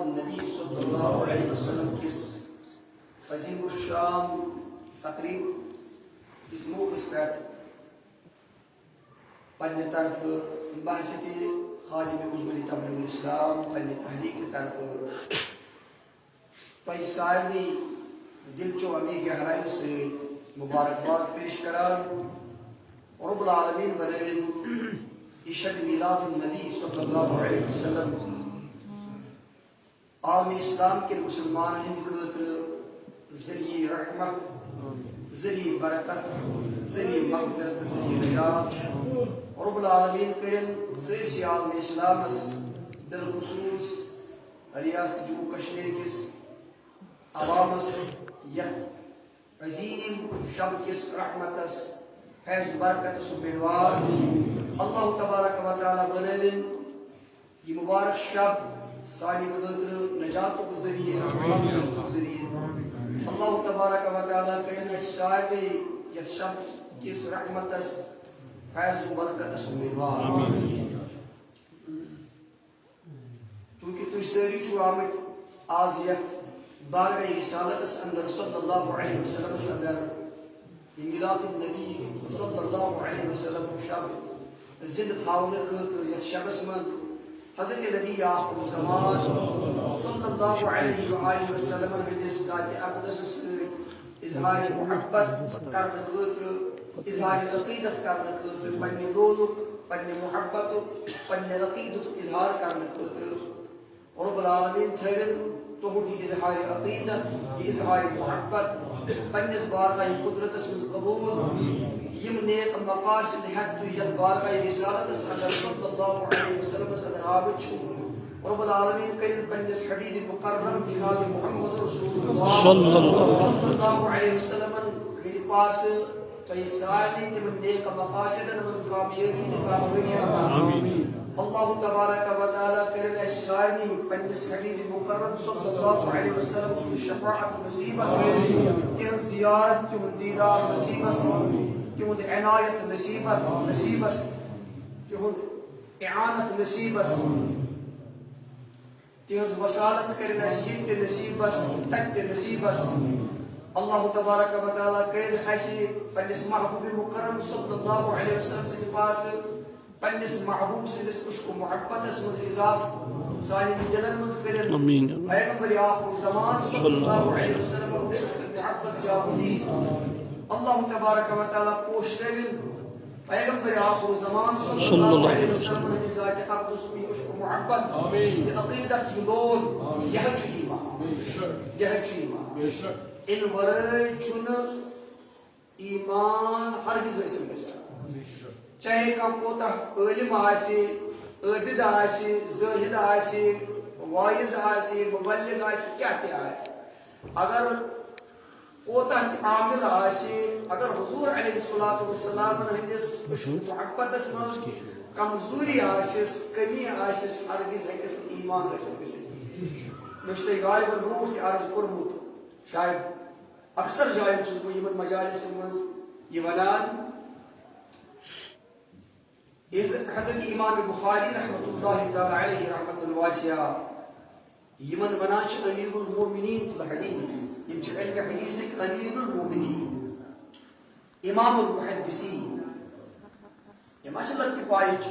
النبی صلی اللہ علیہ وسلم کس عظیم الشان تقریب کس موقع پہ پنہ طرف بحثت خادم مجمل تبلیغ الاسلام پنہ تحریک طرف تہ سارے دل چو امی گہرائی سے مبارکباد پیش کران رب العالمین بنوین یہ شب میلاد النبی صلی اللہ علیہ وسلم عالم اسلام کے مسلمان ہند خاطر ذریعہ رحمت ذریعہ برکت ذریعہ مغفرت ذریعہ نجات رب العالمین کرن سرسی عالم اسلام بالخصوص ریاست جموں کشمیر کس عوامس یت عظیم شب کس رحمتس فیض برکت سبحوار اللہ تبارک و تعالی بنوین یہ مبارک شب سانی خاطر نجات کو ذریعہ مغفرت کو ذریعہ اللہ تبارک و تعالی کرن سارے یہ شب کس رحمتس فیض و برکت سبحوار کیونکہ تھی ساری چھو آمد آز یک بارگاہ رسالت اندر صلی اللہ علیہ وسلم اندر میلاد النبی صلی اللہ علیہ وسلم شب زند تھاون خاطر یتھ شبس مز حضرت نبی آخر زمان صلی اللہ علیہ وآلہ وسلم ہندس ذات اقدس اظہار محبت کرنے خاطر اظہار عقیدت کرنے خاطر پنہ لولک پنہ محبت پنہ عقیدت اظہار کرنے خاطر رب العالمین تھوین تہذی اظہار عقیدت یہ اظہار محبت پنس بارگاہ قدرتس مز قبول یم نیک مقاصد حد یت بارگاہ رسالتس اندر صلی اللہ علیہ وسلم اندر آمد چھو رب العالمین کرن پنس حبیب مقرم جناب محمد رسول اللہ صلی اللہ علیہ وسلم ہند پاس تو ساری تم نیک مقاصد مز کامیابی کامیابی عطا اللہ تبارک و تعالی کرن اسانی پنس حبیب مقرم صلی اللہ علیہ وسلم سو شفاعت نصیبت تہن زیارت تہن دیدار نصیبت تہن عنایت نصیبت تہن اعانت نصیبت تہن وصالت کرن اس یہ نصیبت تک نصیبت اللہ تبارک و تعالی کرن اس پنس محبوب مکرم صلی اللہ علیہ وسلم سے پاس پنس محبوب سندس عشق و محبت مز اضاف سانی دلن مز کرن پیغمبر آخر زمان صلی اللہ علیہ وسلم محبت جاوزی اللہ تبارک و تعالی پوش روین پیغمبر آخر زمان صلی اللہ علیہ وسلم ذات اقدس میں عشق و محبت عقیدت یلون یہ ایمان ان ورائے چن ایمان ہرگز اسم گژھان چاہے کم کوتا علم آسی عابد آسی زاہد آسی واعظ آسی مبلغ آسی کیا کیا آسی اگر کوتا عامل آسی اگر حضور علیہ السلام ہندس محبتس من کمزوری آسس کمی آسس ہرگز ہیکس ایمان رسد مشتے غالباً برونٹھ عرض کورمت شاید اکثر جائیں چھس بہ یمن مجالس مز یہ ونان حضرت امام بخاری رحمۃ اللہ تعالی علیہ رحمۃ الواسعہ یمن ونان چھ امیر المومنین الحدیث یم چھ علم حدیث امیر المومنین امام المحدثین یم چھ لگتی پائچ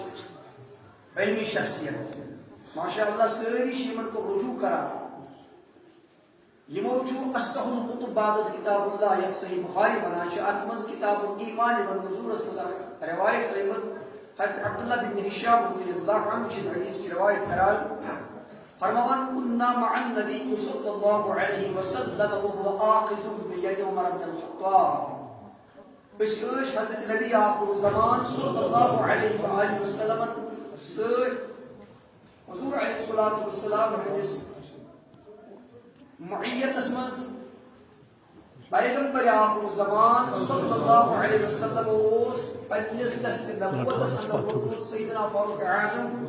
علمی شخصیت ماشاء اللہ ساری یمن کو رجوع کرا یمو چھ اصح الکتب بعد از کتاب اللہ یت صحیح بخاری ونان چھ ات مز کتاب الایمان والنذور اس مز روایت قیمت حضرت عبداللہ بن ہشام رضی اللہ عنہ چھ حدیث کی روایت کران فرمان كنا مع النبي صلی اللہ علیہ وسلم وهو آخذ بید عمر بن الخطاب اس حضرت نبی آخر زمان صلی اللہ علیہ وآلہ وسلم سید حضور علیہ الصلوۃ والسلام حدیث معیت اسمز پیغمبر آخر زمان صلی اللہ علیہ وسلم اوس پنس دست نبوت اندر سیدنا فاروق اعظم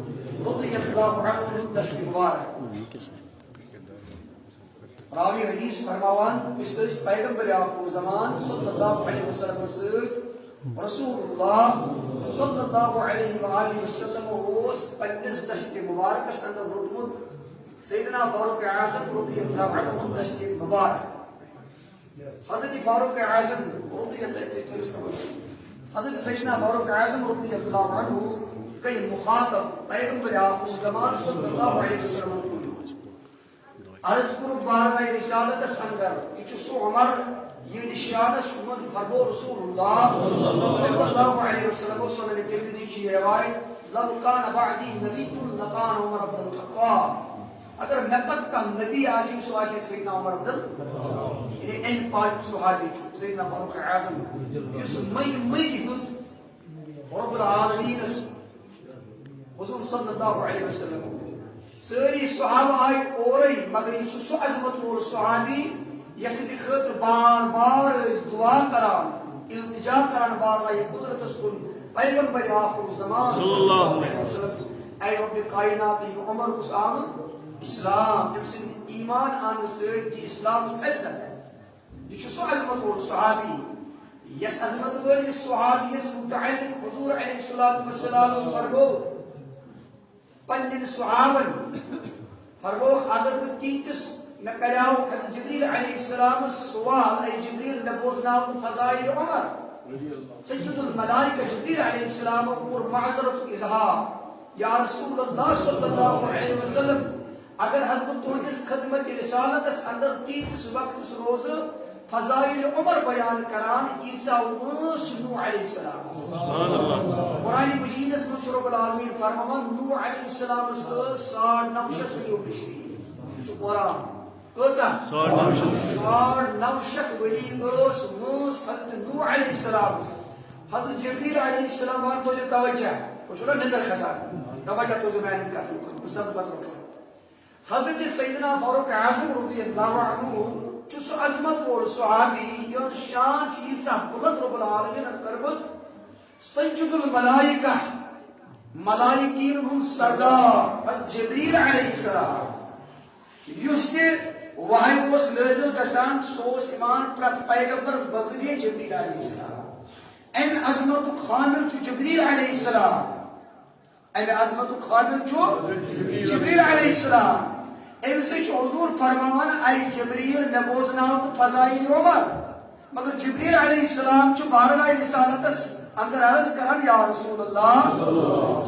رضی اللہ عنہ دست مبارک راوی حدیث فرماوان اس پیغمبر آخر زمان صلی اللہ علیہ وسلم سید رسول اللہ صلی اللہ علیہ وآلہ وسلم اوس پنس دست مبارک اندر رتمت سیدنا فاروق اعظم رضی اللہ عنہ دشت مبارک حضرت فاروق اعظم رضی اللہ عنہ حضرت سیدنا فاروق اعظم رضی اللہ عنہ کئی مخاطب پیغمبر آخر زمان صلی اللہ علیہ وسلم عرض کرو بارگاہ رسالت اس اندر یہ سو عمر یہ نشانس من فرمو رسول اللہ صلی اللہ علیہ وسلم سنن ترمذی کی روایت لو کان بعدی نبی لکان عمر بن الخطاب اگر نبت کا نبی آشی سو آشی سیدنا عمر بن یعنی ان پاک صحابی سیدنا فاروق اعظم یس مئی ہد رب العالمین حضور صلی اللہ علیہ وسلم ساری صحابہ آئی اوری مگر یہ سو عظمت وول صحابی یس خاطر بار بار دعا کران التجا کران بار یہ قدرت کن پیغمبر آخر زمان صلی اللہ علیہ وسلم اے رب کائنات عمر اس آمن اسلام تم سن ایمان آن سید کی اسلام اس عزت ہے یہ سو عظمت وول صحابی یس عظمت وول صحابی یس متعلق حضور علیہ الصلوۃ والسلام فرمو پنجن صحابن فرموخ اگر وہ تیتس میں کریاو حضرت جبریل علیہ السلام سوال اے جبریل نبوزناو فضائل عمر سید الملائکہ جبریل علیہ السلام اور معذرت اظہار یا رسول اللہ صلی اللہ علیہ وسلم اگر حضرت تہندس خدمت رسالت اس اندر تیتس وقت روز فضائل عمر بیان کران عیسیٰ ونس نوح علیہ السلام سبحان اللہ قرآن مجید اس میں رب العالمین فرمان نوح علیہ السلام سار نوشت ولی بشری جو قرآن کہتا سار نوشت ولی اس موس حضرت نوح علیہ السلام حضرت جبریل علیہ السلام وان تو جو توجہ کچھ رہا نظر خزان توجہ تو جو میں نے کہا تھا مسلم بات رکھتا حضرت سیدنا فاروق اعظم رضی اللہ عنہ چس عظمت وول صحابی یون شان چیز بلند رب العالمین کربت سید الملائکہ ملائکین ہن سردار حضرت جبریل علیہ السلام یس تہ وحی اوس نازل گژھان سو اوس ایمان پرت پیغمبرس بذریعہ جبریل علیہ السلام ان عظمت خامل چھ جبریل علیہ السلام ان عظمت خامل چھ جبریل علیہ السلام ام سے حضور فرمان اے جبریل میں بوزناو تو فضائل عمر مگر جبریل علیہ السلام چھ بارگاہ رسالت اندر عرض کران یا رسول اللہ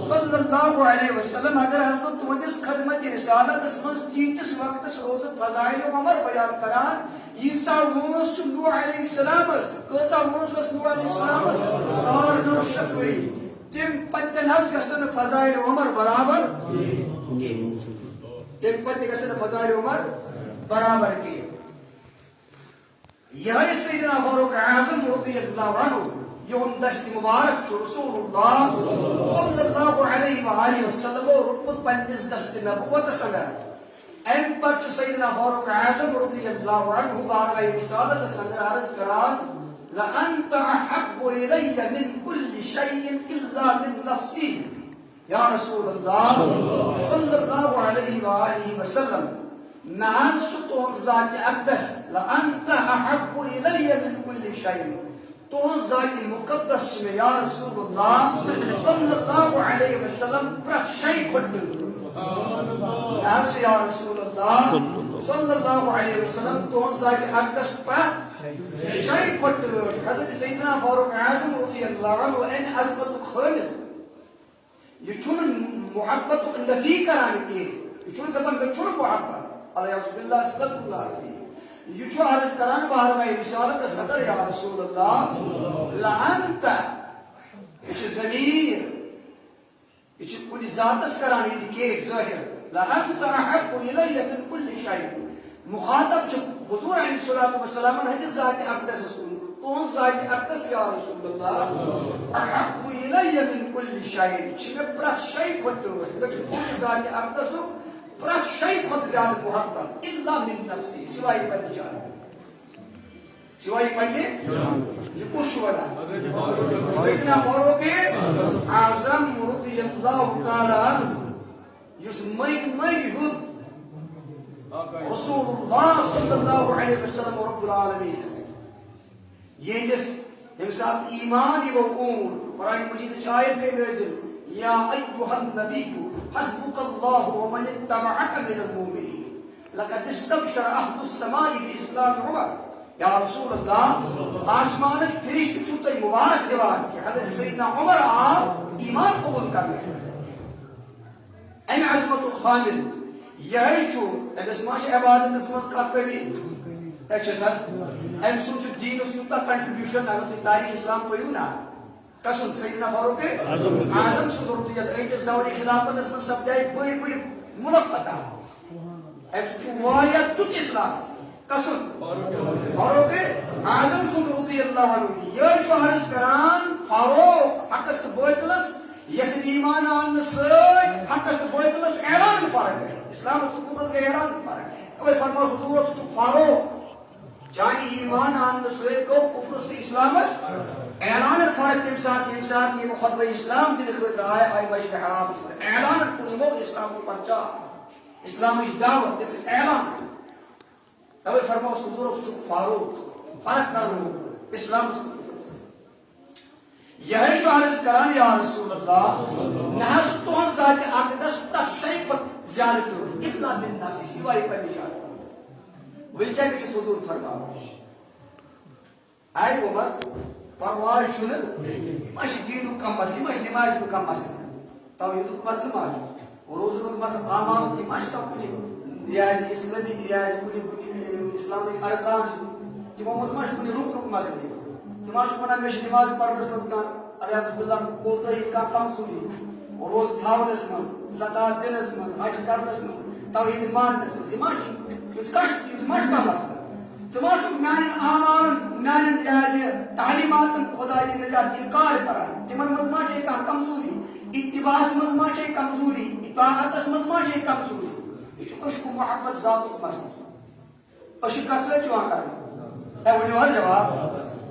صلی اللہ علیہ وسلم اگر حضرت تہندس خدمت رسالت من تیتس وقت روز فضائل عمر بیان کران عیسیٰ ونس نوح علیہ السلام کتا ونس نوح علیہ السلام سار نوشت وری تم پتن حض گسن فضائل عمر برابر تم پتن گسن فضائل عمر برابر کی یہ سیدنا فاروق اعظم رضی اللہ عنہ یہ دشت مبارک جو رسول اللہ صلی اللہ علیہ وآلہ وسلم رکمت پنجس دشت نبوت سنگر ام پر سیدنا فاروق اعظم رضی اللہ عنہ بارگاہ رسالت سنگر عرض کران لأنت أحب إلي من كل شيء إلا من نفسي يا رسول الله صلى الله عليه وآله وسلم نعم شطون ذات أقدس لأنت أحب إلي من كل شيء تون ذات مقدس يا رسول الله صلى الله عليه وسلم برات شيء كله يا رسول الله صلی اللہ علیہ وسلم تون ذات اقدس پرات شيء كله حضرت سیدنا فاروق اعظم رضی اللہ عنہ ان عظمت خالد یہ چون محبت نفی کرانی تھی یہ چون دپن میں چون محبت علیہ باللہ صلی اللہ علیہ یہ چون عرض کران بارگاہ رسالت صدر یا رسول اللہ لانت یہ ضمیر یہ کل ذاتس کران انڈیکیٹ ظاہر لانت احب الی من كل شيء مخاطب حضور علیہ الصلوۃ والسلام نے ذات اقدس تون ذات اقدس یا رسول اللہ احب الی من كل شيء چھ پرت شيء کھوت ذات اقدس پرت شيء کھوت زیادہ محبت الا من نفسی سوائے پنی جان سوائے پنی یہ کچھ والا سیدنا فاروق اعظم رضی اللہ تعالی عنہ یس مئی ہود رسول اللہ صلی اللہ علیہ وسلم رب العالمین یہ جس ہمسات ایمان و امور قرآن مجید آیت کے نازل یا ایھا النبی حسبك الله ومن اتبعك من المؤمنين لقد استبشر اهل السماء باسلام عمر یا رسول اللہ آسمان فرشت چھو تے مبارک دیوان کہ حضرت سیدنا عمر آپ ایمان قبول کرنے این عظمت الخامل یہی چھو اس ماش عبادت اس مز کات پہ بھی ایک شخص ایم سوچ دین اس یوتا کنٹریبیوشن اگر تاریخ اسلام پڑھیو نا کسن سیدنا فاروق اعظم صدرتیت ایدس دور خلافت اس مز سب جائے بڑی بڑی ملک پتا ایم سوچ وایت تک اسلام کسن فاروق اعظم صدرتی اللہ عنہ یہ جو عرض کران فاروق حقست بویتلس یس ایمان آن سید حقست بویتلس اعلان فرق ہے اسلام اس کو کے اعلان فرق ہے اوے فرما حضور تو فاروق جانی ایمان آن سید کو کفر سے اسلام اس اعلان فرق تمسات یہ مخاطب اسلام دل خود رہا ہے ائی مسجد حرام سے اعلان کو وہ اسلام کو پنچا اسلام کی دعوت اس اعلان اوے فرما حضور تو فاروق فرق کرو اسلام اس یہ جو عرض کران یا رسول اللہ نحس تو ہم ذات اقدس تا شیفت زیادت اطلاع دن نفسی سوائی پر نجات وہی کیا کسی حضور فرما آئے عمر پرواز چھنے مش دینو کم مسئلہ مش نماز کو کم مسئلہ توحید کو مسئلہ ماج روز کو مسئلہ آمان کی مش تک کنی ریاض اسلامی ریاض کنی اسلامی ارکان تمام مش کنی رک مسئلہ تماش منا مش نماز پڑھنس مز کان الیاس باللہ کوتہی کا کمزوری روز تھاونس مز زکات دنس مز حج کرنس مز توحید ماننس مز تماش تماش کا مسئلہ تماش میان اعمال میان تعلیمات خدا کی نجات انکار کران تمن مز ما چھ کا کمزوری اتباع مز ما چھ کمزوری اطاعت مز ما چھ کمزوری یہ عشق محبت ذات مسئلہ عشق کا سے چوا کر اے ونیو جواب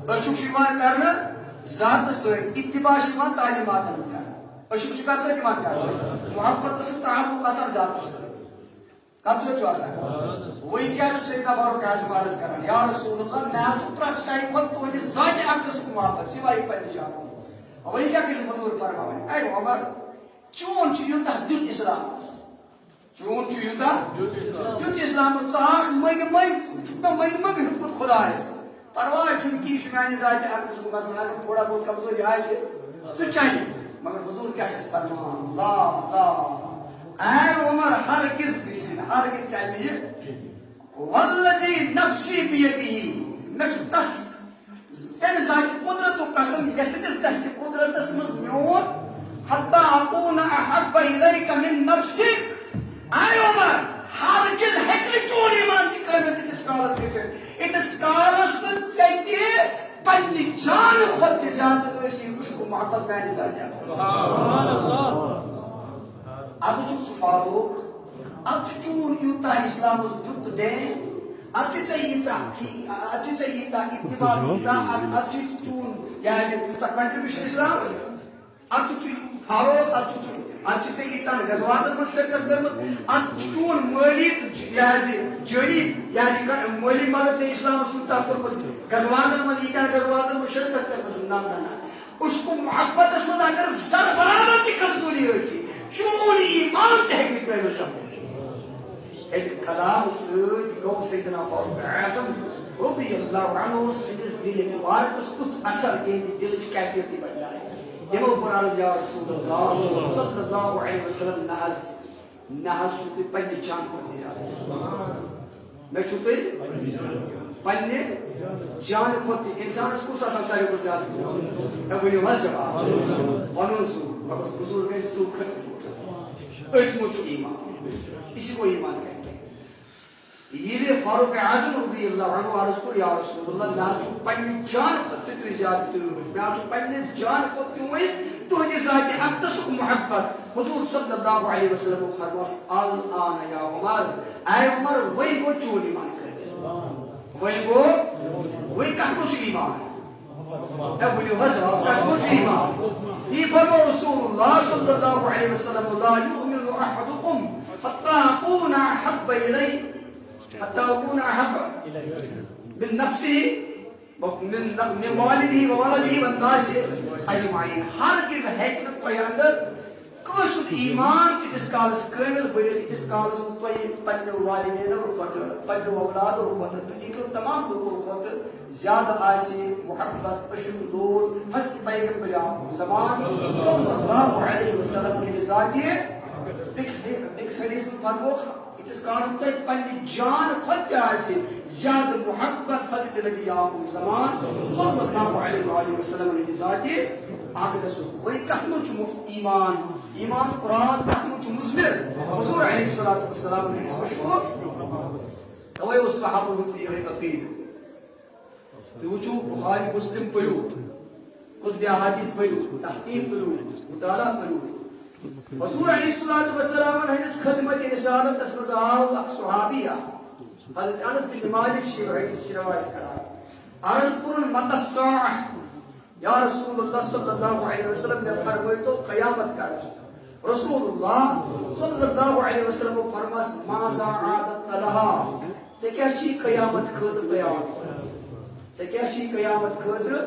عشق شیمان کرنا ذات سے اتباع شیمان تعلیمات مز کر عشق شکار سے ایمان کر محبت سے تعلق اثر ذات سے کب سے چوا سا وہی کیا جو سیدنا فاروق اعظم عرض کرن یا رسول اللہ میں آج پرا شاہی خود تو جس ذات اقدس کو محبت سوائی پر نجات وہی کیا کسی حضور فرماوانی اے عمر چون چیوتا دیت اسلام چون چیوتا دیت اسلام صاحب مگ حکمت خدا ہے پرواہ چونکی شمانی ذات اقدس کو مسئلہ اگر تھوڑا بہت کمزور آئے سے تو چاہیے مگر حضور کیا شخص فرمان اللہ اللہ اے عمر ہرگز کسی نے ہرگز چاہیے والذی نفسی بیدی نفس تم ذات قدرت و قسم یسدس دست قدرت اسمز میون حتی اکون احب الیک من نفسک اے عمر ہرگز ہکل چون ایمان کی قیمت اس کالس کے سے اس کالس چاہیے پنی جان خود کے ذات اسی اس کو محبت میں ذات سبحان اللہ اب چھ فاروق اب چون یوتا اسلام اس دت دے اب چیتا اتباع یوتا اب چون یعنی یوتا کنٹریبیوشن اسلام اب فاروق اب چیتا غزوات میں شرکت کرمس اب چون مالی یعنی جڑی یعنی مالی مدد سے اسلام اس یوتا کرمس غزوات میں شرکت کرمس نام دانا اس کو محبت اس میں اگر سر برابر کی کمزوری ہوئی چون ایمان تحقیق کرنے سمجھے ایک کلام سید گو سیدنا فاروق اعظم رضی اللہ عنہ سیدس دل مبارک اس کچھ اثر کے دل کی کیفیتی بن جائے دیمو قرآن یا رسول اللہ صلی اللہ علیہ وسلم نحض چھوٹے پنی جان کو دیا میں چھوٹے پنی جان کو دیا انسان اس کو ساسا سارے کو زیادہ ابنی وزبا ونوزو مگر حضور میں سوکھت اجموچ ایمان اسی کو ایمان کہتے ہیں یہ فاروق اعظم رضی اللہ عنہ عرض کو یا رسول اللہ میں آج پنی جان خط تو زیادتی ہوئی میں آج پنی جان خط کیوں ہوئی تو ہنی ذات اقدس کو محبت حضور صلی اللہ علیہ وسلم فرماس الان یا عمر اے عمر وہی کو چون ایمان کہتے ہیں وہی کو وہی کہتوش ایمان ابنی وزر کہتوش ایمان یہ فرمو رسول اللہ صلی اللہ علیہ وسلم لا یؤمن احدکم حتی اکون احب الی حتی اکون احب من نفسه من والده و ولده و الناس اجمعین ہرگز حکمت تو اندر کٲشُر ایمان تیٖتِس کالس کٲمِل بٔڑِتھ ییٖتِس کالس نہٕ تۄہہِ پننیو والدینو کھۄتہٕ پننیو اولادو کھۄتہٕ دُنہِکیو تمام لُکو کھۄتہٕ زیادٕ آسہِ محبت عشق لول حضرت پیغمبر آخر زمان صلی اللہ علیہ وسلم ہٕنٛدِ ذاتہِ بیٚکِس حدیث منٛز فرموکھ ییٖتِس کالس تۄہہِ پننہِ جان کھۄتہٕ تہِ آسہِ زیادٕ محبت حضرت نبی آخر زمان صلی اللہ علیہ وسلم ہٕنٛدِ ذاتہِ آگے گژھو وۄنۍ کتھ منٛز چھُ ایمان ایمانُک راز کتھ منٛز چھُ مُضمر حضور علیہ الصلوۃ والسلام ہٕنٛدِس مشہوٗر توے اوس صحابہٕ ہُنٛد یِہے عقیدٕ تُہۍ وٕچھِو بخاری مسلم پٔرِو کتب احادیث پٔرِو تحقیق کٔرِو مطالعہ کٔرِو حضور علیہ الصلوۃ والسلام ہٕنٛدِس خدمت رسالتس منٛز آو اکھ صحابی اکھ حضرت انس بن مالک چھِ حدیث چہِ روایت کران عرض کوٚرُن متى الساعة یا رسول اللہ صلی اللہ علیہ وسلم نے فرمائے تو قیامت کر رسول اللہ صلی اللہ علیہ وسلم فرماس ماذا عادت لها ژے کیٛاہ چھی قیامت خٲطرٕ تیار ژے کیٛاہ چھی قیامت خٲطرٕ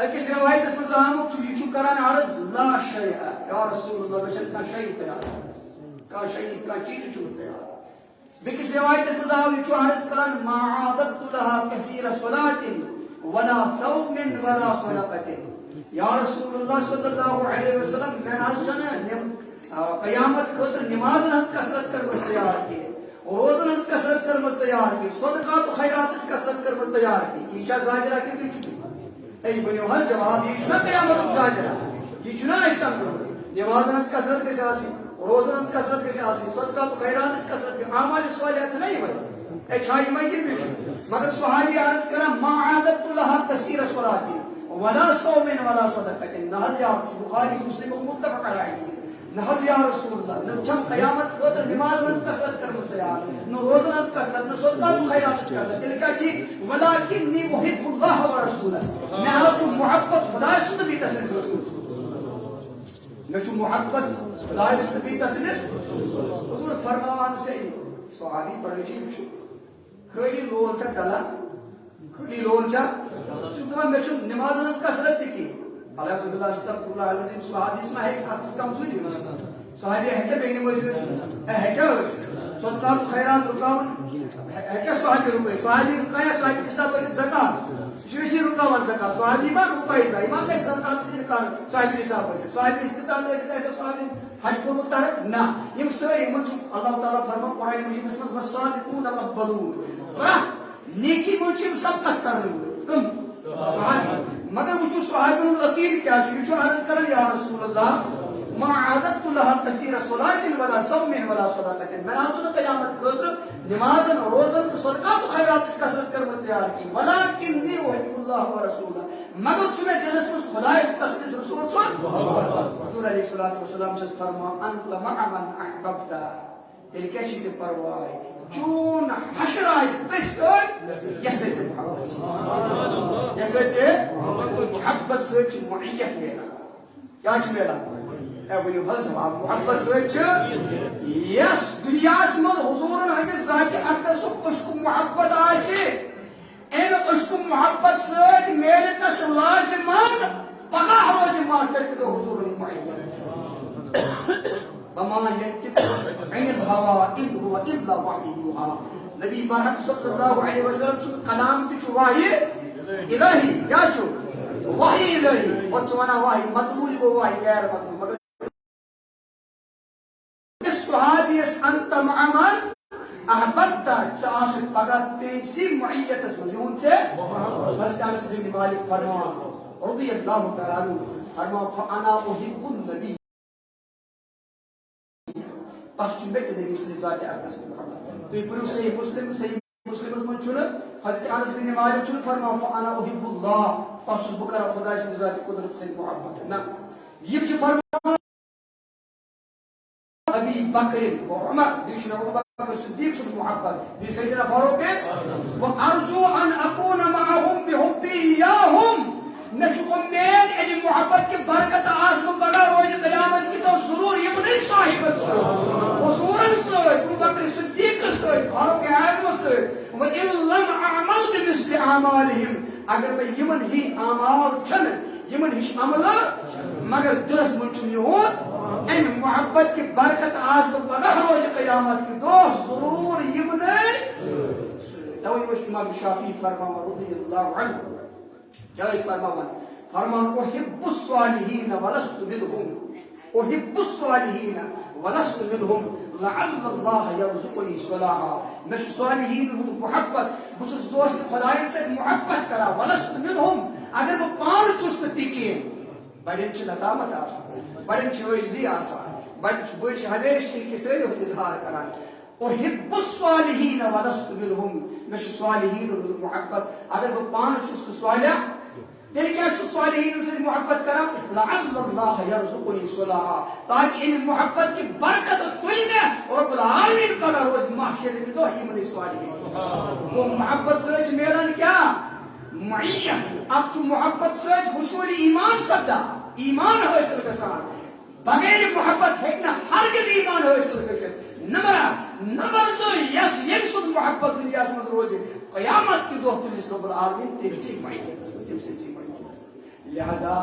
أکِس روایتس منٛز آمُت چھُ یہِ چھُ کران عرض لا شیء یا رسول اللہ مےٚ چھنہٕ کانٛہہ شیء تیار کانٛہہ شیء کانٛہہ چیٖز چھُنہٕ تیار بیٚکِس روایتس منٛز آو یہِ چھُ عرض کران ما عادت لها كثير صلاة ولا صوم ولا صدقة یا رسول اللہ صلی اللہ علیہ وسلم میں نہ چھنہٕ قیامت خٲطرٕ نمازن ہٕنٛز کثرت کٔرمٕژ تیار کینٛہہ روزن ہٕنٛز کثرت کٔرمٕژ تیار کینٛہہ صدقات و خیراتٕچ کثرت کٔرمٕژ تیار کینٛہہ یہِ چھا زاجرہ کِنہٕ یہِ چھُ اے ؤنِو حظ جواب یہِ چھُنہ قیامتُک زاجرہ یہِ چھُنہ اَسہِ سمجھُن نمازن ہٕنٛز کثرت گژھِ آسٕنۍ روزن ہٕنٛز کثرت گژھِ آسٕنۍ صدقات و خیراتٕچ کثرت گژھِ اعمال صالحات چھِنہ یِمے اے چھا یِمے کِنہٕ بیٚیہِ چھُ مگر صحابی عرض کران ما عادت لها كثير صلاة ولا صوم ولا صدقة نہ حظ یا بخاری مسلم متفق علیہ نہ حظ یا رسول اللہ نہ چھم قیامت خٲطرٕ نماز ہٕنٛز کثرت کٔرمٕژ تیار نہ روزن ہٕنٛز کثرت نہ صدقات و خیراتٕچ کثرت تیٚلہِ کیٛاہ چھِ ولكني أحب الله ورسوله مےٚ حظ چھُ محبت خۄداے سُنٛد تہٕ بیٚیہِ تسٕنٛدِس رسوٗل مےٚ چھُ محبت خۄداے سُنٛد تہٕ بیٚیہِ تسٕنٛدِس حضوٗر فرماوان صحیح صحابی بڑٕ عجیٖب چھُ خٲلی لون چھا ژلان خٲلی لون چھا ژٕ دپان مےٚ چھُ نمازن ہٕنٛز کثرت تہِ کینٛہہ الحمد للہ استغفر اللہ العظیم صحابیس ما ہیٚکہِ اتھ منٛز کمزوٗری ٲسِتھ صحابی ہیٚکیٛاہ بیٚیہِ نمٲزی ٲسِتھ ہیٚکیٛاہ ٲسِتھ صدقات و خیرات رُکاوُن ہیٚکیٛاہ صحابی رُکٲیِتھ صحابی رُکایا صحابی حساب ٲسِتھ زکات یہِ چھُ أسی رُکاوان زکات صحابی ما رُکایہِ زا یہِ ما کرِ زکات سۭتۍ کانٛہہ صحابی حساب ٲسِتھ صحابی استطاعت ٲسِتھ آسیا صحابی حج کوٚرمُت ترک نہ یِم سٲری یِمن چھُ اللہ تعالیٰ فرمان قرآنِ مجیٖدس منٛز والسابقوٗن الاولوٗن پرٛٮ۪تھ نیکی منٛز چھِ یِم سبقت کرن وٲلۍ کٕم صحابی مگر وٕچھِو صحابی ہُنٛد عقیٖدٕ کیٛاہ چھُ یہِ چھُ عرض کران یا رسول اللہ ما عادت لها كثير صلاة ولا صوم ولا صدقة میں حظ چھُنہٕ قیامت خٲطرٕ نمازن روزن تہٕ صدقات و خیراتٕچ کثرت کٔرمٕژ تیار کینٛہہ ولكني أحب الله ورسوله مگر چھُ مےٚ دِلس منٛز خۄداے تسٕنٛدِس رسوٗل سُنٛد حضوٗر علیہ الصلوۃ والسلام چھس فرمان انت مع من احببت تیٚلہِ کیٛاہ چھُے ژےٚ پرواے چون حشر آسہِ تٔتھۍ سۭتۍ یس سۭتۍ ژےٚ محبت چھِ یس سۭتۍ ژےٚ محبت سۭتۍ چھُ معیت میلان کیٛاہ چھُ میلان اے ؤنِو حظ محبت سۭتۍ چھِ یس دُنیاہس منٛز حضوٗرن ہٕنٛدِس ذاتِ اقدسُک عشق محبت آسہِ امہِ عشق محبت سۭتۍ میلہِ تس لازِمان پگاہ روزِ ماشٹر تہٕ حضوٗر ہٕنٛز معیت وما ينطق عن الهوى إن هو إلا وحي يوحى نبی برحق صلی اللہ علیہ وسلم سُنٛد کلام تہِ چھُ وحی الہی کیٛاہ چھُ وحی الہی اور چھُ ونان وحی مطلوٗب گوٚو وحی غیر مطلوٗب مگر صحابیس انت مع من احببت ژٕ آسکھ پگاہ تٔمسٕے معیتس منٛز یِہُنٛد ژےٚ حضرت انس بن مالک فرمان رضی اللہ تعالیٰ عنہ فرمان فانا احب النبی بس چھُ مےٚ تہِ نبی سٕنٛدِس ذاتِ اقدس محبت تُہۍ پٔرِو صحیح مسلمس منٛز چھُنہٕ حضرت انس بن مالک چھُنہٕ فرمان فانا احب اللہ بس چھُس بہٕ کران خۄداے سٕنٛدِ ذاتِ قُدرت سۭتۍ محبت نہ یِم چھِ فرمان ابی بکر و عمر بیٚیہِ چھُ ابو بکر صدیق سُنٛد محبت بیٚیہِ سیدنا فاروق وارجو ان اکون معهم بحبی ایاہم مےٚ چھُ اُمید اَمہِ محبت کہِ برکت آسنہٕ بغٲر روزِ قیامت کہِ دۄہ ضروٗر یِمنٕے صاحبن سۭتۍ حضوٗرن سۭتۍ ابو بکر صدیقس سۭتۍ فاروق اعظمس سۭتۍ وان لم اعمل بمثل اعمالهم اگر بہٕ یِمن ہی اعمال چھنہٕ یِمن ہِش عملہٕ مگر دِلس منٛز چھُم یِہُنٛد ان محبت کی برکت آج پگہ روز قیامت کی دو ضرور یمنے توئی امام شافعی فرماوا رضی اللہ عنہ کیا اس فرمان احب الصالحین ولست منهم احب الصالحین ولست منهم لعل الله يرزقني صلاحا میں صالحین ہوں محبت بس دوست خدای سے محبت کرا ولست منهم اگر وہ پان چست تکی بڑن چھ لطامت آسان بڑن چھ عجزی آسان بڑن چھ ہمیشہ ان کی سیر اظہار کران احب الصالحین ولست منهم میں صالحین ہوں محبت اگر وہ پان چست صالح دل کیا چھو صالحین سے محبت کرا لعل اللہ یرزقنی صلاحا تاکہ ان محبت کی برکت توئی میں رب العالمین کا روز محشر میں دو ہی منی صالحین وہ محبت سچ میران کیا معیت اب تو محبت سچ حصول ایمان سبدا ایمان ہوئے سر کسان بغیر محبت ہیکنا ہرگز ایمان ہوئے سر کسان نمبر دو یس یمسد محبت دنیا سے روز قیامت کی دو تلیس رب العالمین تیم سے معیت تیم سے لہذا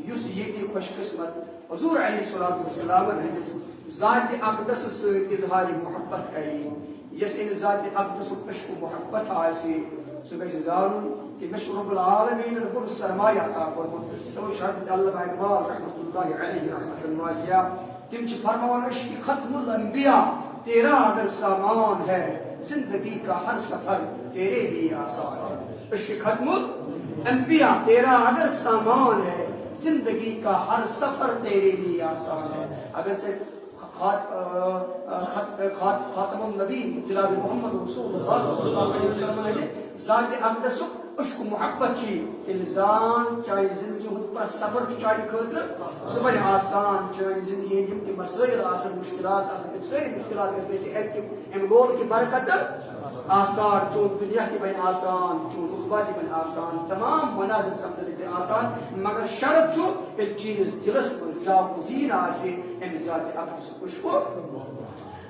یس یہ خوش قسمت حضور علیہ الصلوۃ والسلام ہندس ذات اقدس سے اظہار محبت کری یس ان ذات اقدس عشق محبت آسی سو گژھِ زانُن کہ مےٚ چھُ رب العالمین بوٚڑ سرمایہ عطا کوٚرمُت توے چھُ حضرت علامہ اقبال رحمۃ اللہ علیہ رحمۃ واسعہ تم چھِ فرماوان عشق ختم الانبیاء تیرا اگر سامان ہے زندگی کا ہر سفر تیرے لیے آسان ہے عشق ختم الانبیاء تیرا اگر سامان ہے زندگی کا ہر سفر تیرے لیے آسان ہے اگر سے خاتم النبی جناب محمد رسول اللہ صلی اللہ علیہ وسلم نے ذات اقدس عشق محبت کی الزام چاہے زندگی ہند پر سفر چاہے خاطر سہ بن آسان چاہے زندگی ہند کے مسائل آسان مشکلات آسان تم ساری مشکلات گژھِ ام گول کی برکت آسان چون دنیا کی بن آسان چون اخبار کی بن آسان تمام مناظر سمجھنے سے آسان مگر شرط چھو کہ چیز دلس پر جا گزیر آسے ام ذات اقدس عشق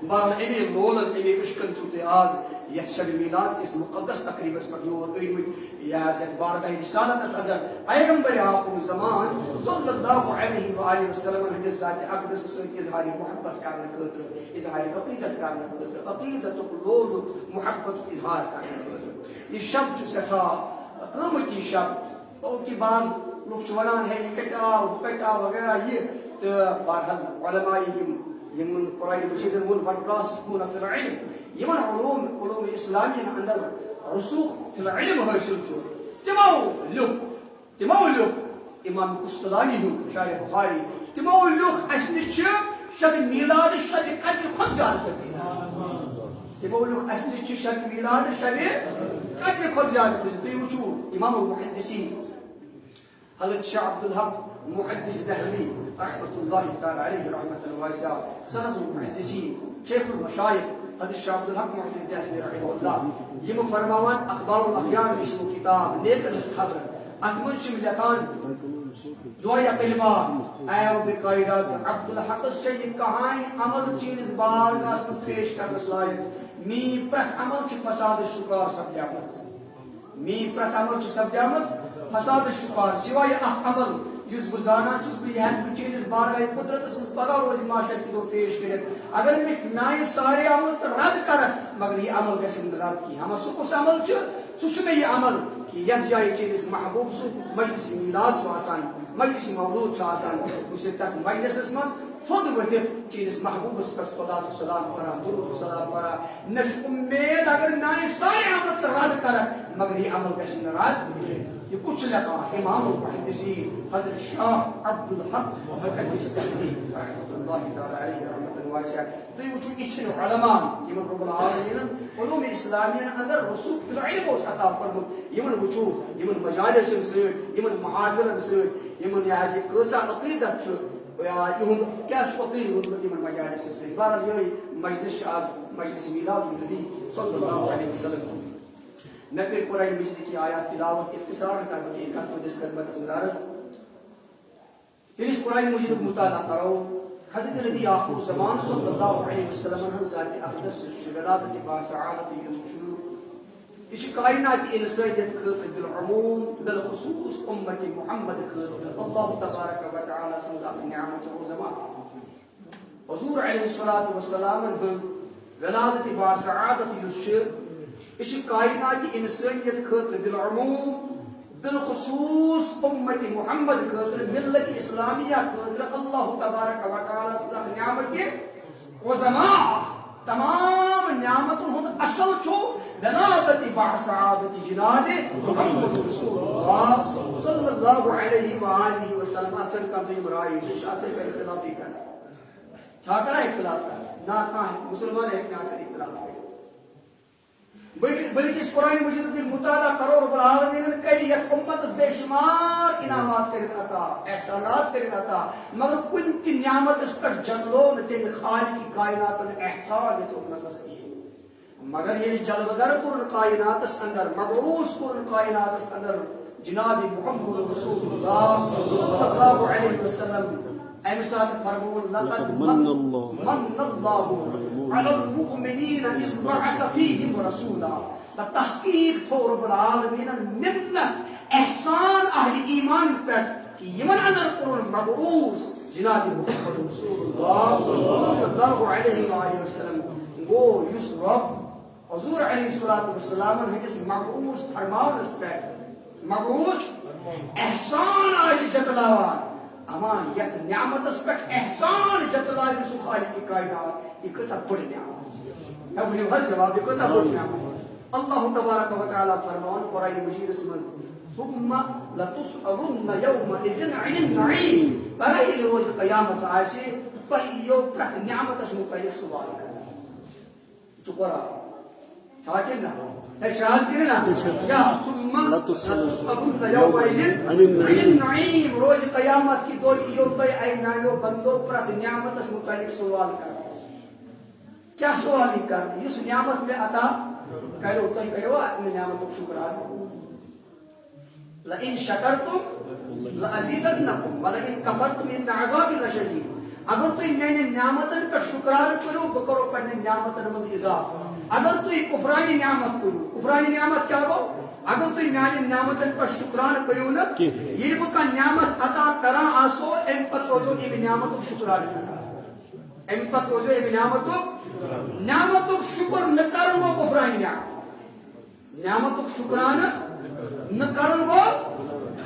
بہرحال امی لولن امی عشقن چھو تے آز یہ شب میلاد اس مقدس تقریب اس پر یور ایمت یا حضرت بارگاہ رسالت اس اندر پیغمبر آخر زمان صلی اللہ علیہ وآلہ وسلم حدیث ذات اقدس سے اظہار محبت کرنے خاطر اظہار عقیدت کرنے خاطر عقیدت لول محبت اظہار کرنے خاطر یہ شب جو سٹھا قیمتی شب او کی بعض لوگ چھ ونان ہے یہ کٹ آ وغیرہ یہ تو بہرحال علماء یمن قرآن مجید من والراسخون فی العلم یمن علوم اسلامی اندر رسوخ فی العلم حاصل چھو تمو لوگ امام قسطلانی ہوں شارح بخاری تمو لوگ اس نش شب میلاد شب قدر خود زیادہ فضیلت تمو لوگ اس نش شب میلاد شب قدر خود زیادہ فضیلت تھی وچھو امام المحدثین حضرت شاہ عبدالحق محدث دہلوی رحمۃ اللہ تعالی علیہ رحمۃ واسعہ سند المحدثین شیخ المشایخ حضرت شاہ عبدالحق محدث دہلوی رحمہ اللہ یہ فرماوان اخبار الاخیار نشو کتاب نیکن خبر اتمن چھ لکھان دعایا کلمات اے رب کائنات عبدالحق سے کہانی عمل چیز بارگاہ میں پیش کرنس لائق می پرت عمل چھ فساد شکار سپدیمت می پرت عمل چھ سپدیمت فساد شکار سوائے عمل یس بہ زانان چھس بہ یہ چیز بارگاہ قدرت من پگہ روز معاشر کی دو پیش کرت اگر میانہ سارے عمل رد کر مگر یہ عمل گژھِ رد کی ہم سہ عمل سہ یہ عمل کہ یتھ جائے چیز محبوب سہ مجلس میلاد آسان مجلس مولود آسان اس تک مجلسس من تھوٚد ؤتھِتھ چیز محبوبس پر صلاۃ و سلام کران درود و سلام کران نہ امید اگر میانہ سارے عمل رد کر مگر یہ عمل گژھِ رد یہ کچھ لکھا امام المحدثین حضرت شاہ عبدالحق محدث دہلوی رحمۃ اللہ تعالی علیہ رحمۃ واسعہ تو وچھو اچھن علماء یمن رب العالمین علوم اسلامی اندر رسوخ فی العلم اوس عطا فرموت یمن وچھو یمن مجالسن سۭتۍ یمن محافلن سۭتۍ یمن یہ کۭژاہ عقیدت چھُ یا یہُنٛد کیاہ چھُ عقیدٕ روٗدمُت یمن مجالسن سۭتۍ بہرحال یہے مجلس چھُ آز مجلس میلاد النبی صلی اللہ علیہ وسلم میں پھر قرآن مجید کی آیات تلاوت اختصار کر کے اس خدمت گزارت پھر اس قرآن مجید مطالعہ کرو حضرت نبی آخر زمان صلی اللہ علیہ وسلم ذات اقدس ولادت با سعادت یوسف یہ کائنات انسانیت خاطر بالعموم بالخصوص امت محمد خاطر اللہ تبارک و تعالی سنز اپنی نعمت و زمان حضور علیہ الصلوۃ والسلام ہنز ولادت باسعادت اس کائنات انسانیت خاطر بالعموم بالخصوص امت محمد خاطر ملت اسلامیہ خاطر اللہ تبارک و تعالی سخ نعمت عظما تمام نعمتن ہند اصل چھو ولادت باسعادت جناب محمد رسول اللہ صلی اللہ علیہ وآلہ وسلم اچھن کا تو رائے شاہ سے اختلاف ہی کر چھاکرا اختلاف کر نہ کہاں مسلمان ایک نہ سے اختلاف کر بلکہ اس قرآن مجید کے مطالعہ کرو رب العالمین نے کہی یک امت بے شمار انعامات کرت عطا احسانات کرت عطا مگر کن کی نعمت اس پر جنلو نتیم خالق کی کائنات نے احسان یہ تو نقص کی مگر یہ جلوگر قرن کائنات اس اندر مبعوث قرن کائنات اس اندر جناب محمد رسول اللہ صلی اللہ علیہ وسلم امساد فرمون لقد من اللہ على المؤمنین اذ بعث فیہم رسولا تحقیق تو رب العالمین من احسان اہل ایمان پر کہ یمن اندر قرن مبعوث جناب محمد رسول اللہ صلی اللہ علیہ وآلہ وسلم وہ یس رب حضور علیہ السلام ہنگس مبعوث فرمان اس پر مبعوث احسان آسی جتلاوان اما یک نعمت اس پر احسان جتلاوان سو خالق کی کائنات یہ کسا بڑی نعمت ہے وہ ہر جواب یہ کسا بڑی نعمت اللہ تبارک و تعالی فرمان قرآن مجید اس میں ثم لتسألن يومئذ عن النعيم برای روز قیامت آسی پہیو پرت نعمت اس متعلق سوال کرنا تو قرآن شاکر نا ایک شاہد کی نا یا ثم لتسألن يومئذ عن النعيم روز قیامت کی دو ایوتی اینائیو بندو پرت نعمت اس متعلق سوال کرنا کیا سوال ہی کر اس نعمت میں عطا کرو تو کرو اپنی نعمت کو شکران لئن شکرتم لازیدنکم ولئن کفرتم ان عذابی لشدید اگر تو میں نے نعمتن کا شکران کرو بکرو پڑھنے نعمتن مز اضافہ اگر تو کفرانی نعمت کرو کفرانی نعمت کیا ہو اگر تو میں نعمتن پر شکران کرو نا یہ بکا نعمت عطا کرا آسو ام پر توجو ای نعمت کو شکران کرا ام پر توجو ای نعمت کو شکر نہ کرن وہ کفرانی نعمت کو شکران نہ کرن وہ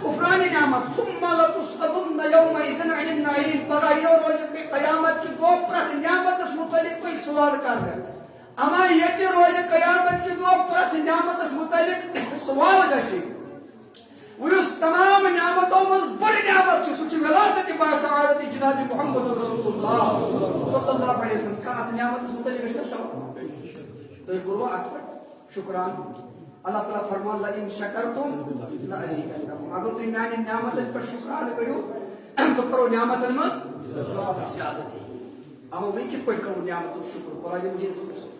کفرانی نعمت ثم لتسألن يومئذ عن النعيم برای روز قیامت کی دو پرت نعمت اس متعلق کوئی سوال کر رہے اما یہ کہ روز قیامت کی دو پرت نعمت اس متعلق سوال گشی وہ اس تمام نعمتوں میں بڑی نعمت چھ سچ ولادت باسعادت جناب محمد رسول اللہ صلی اللہ علیہ وسلم کا نعمت اس متعلق سوال تو یہ کرو اکبر شکران اللہ تعالیٰ فرمان لئن شکرتم لازیدنکم اگر تو میانی نعمت پر شکران کرو تو کرو نعمت المز زیادتی اما میں کت کوئی کرو نعمت شکر قرآن مجید اس میں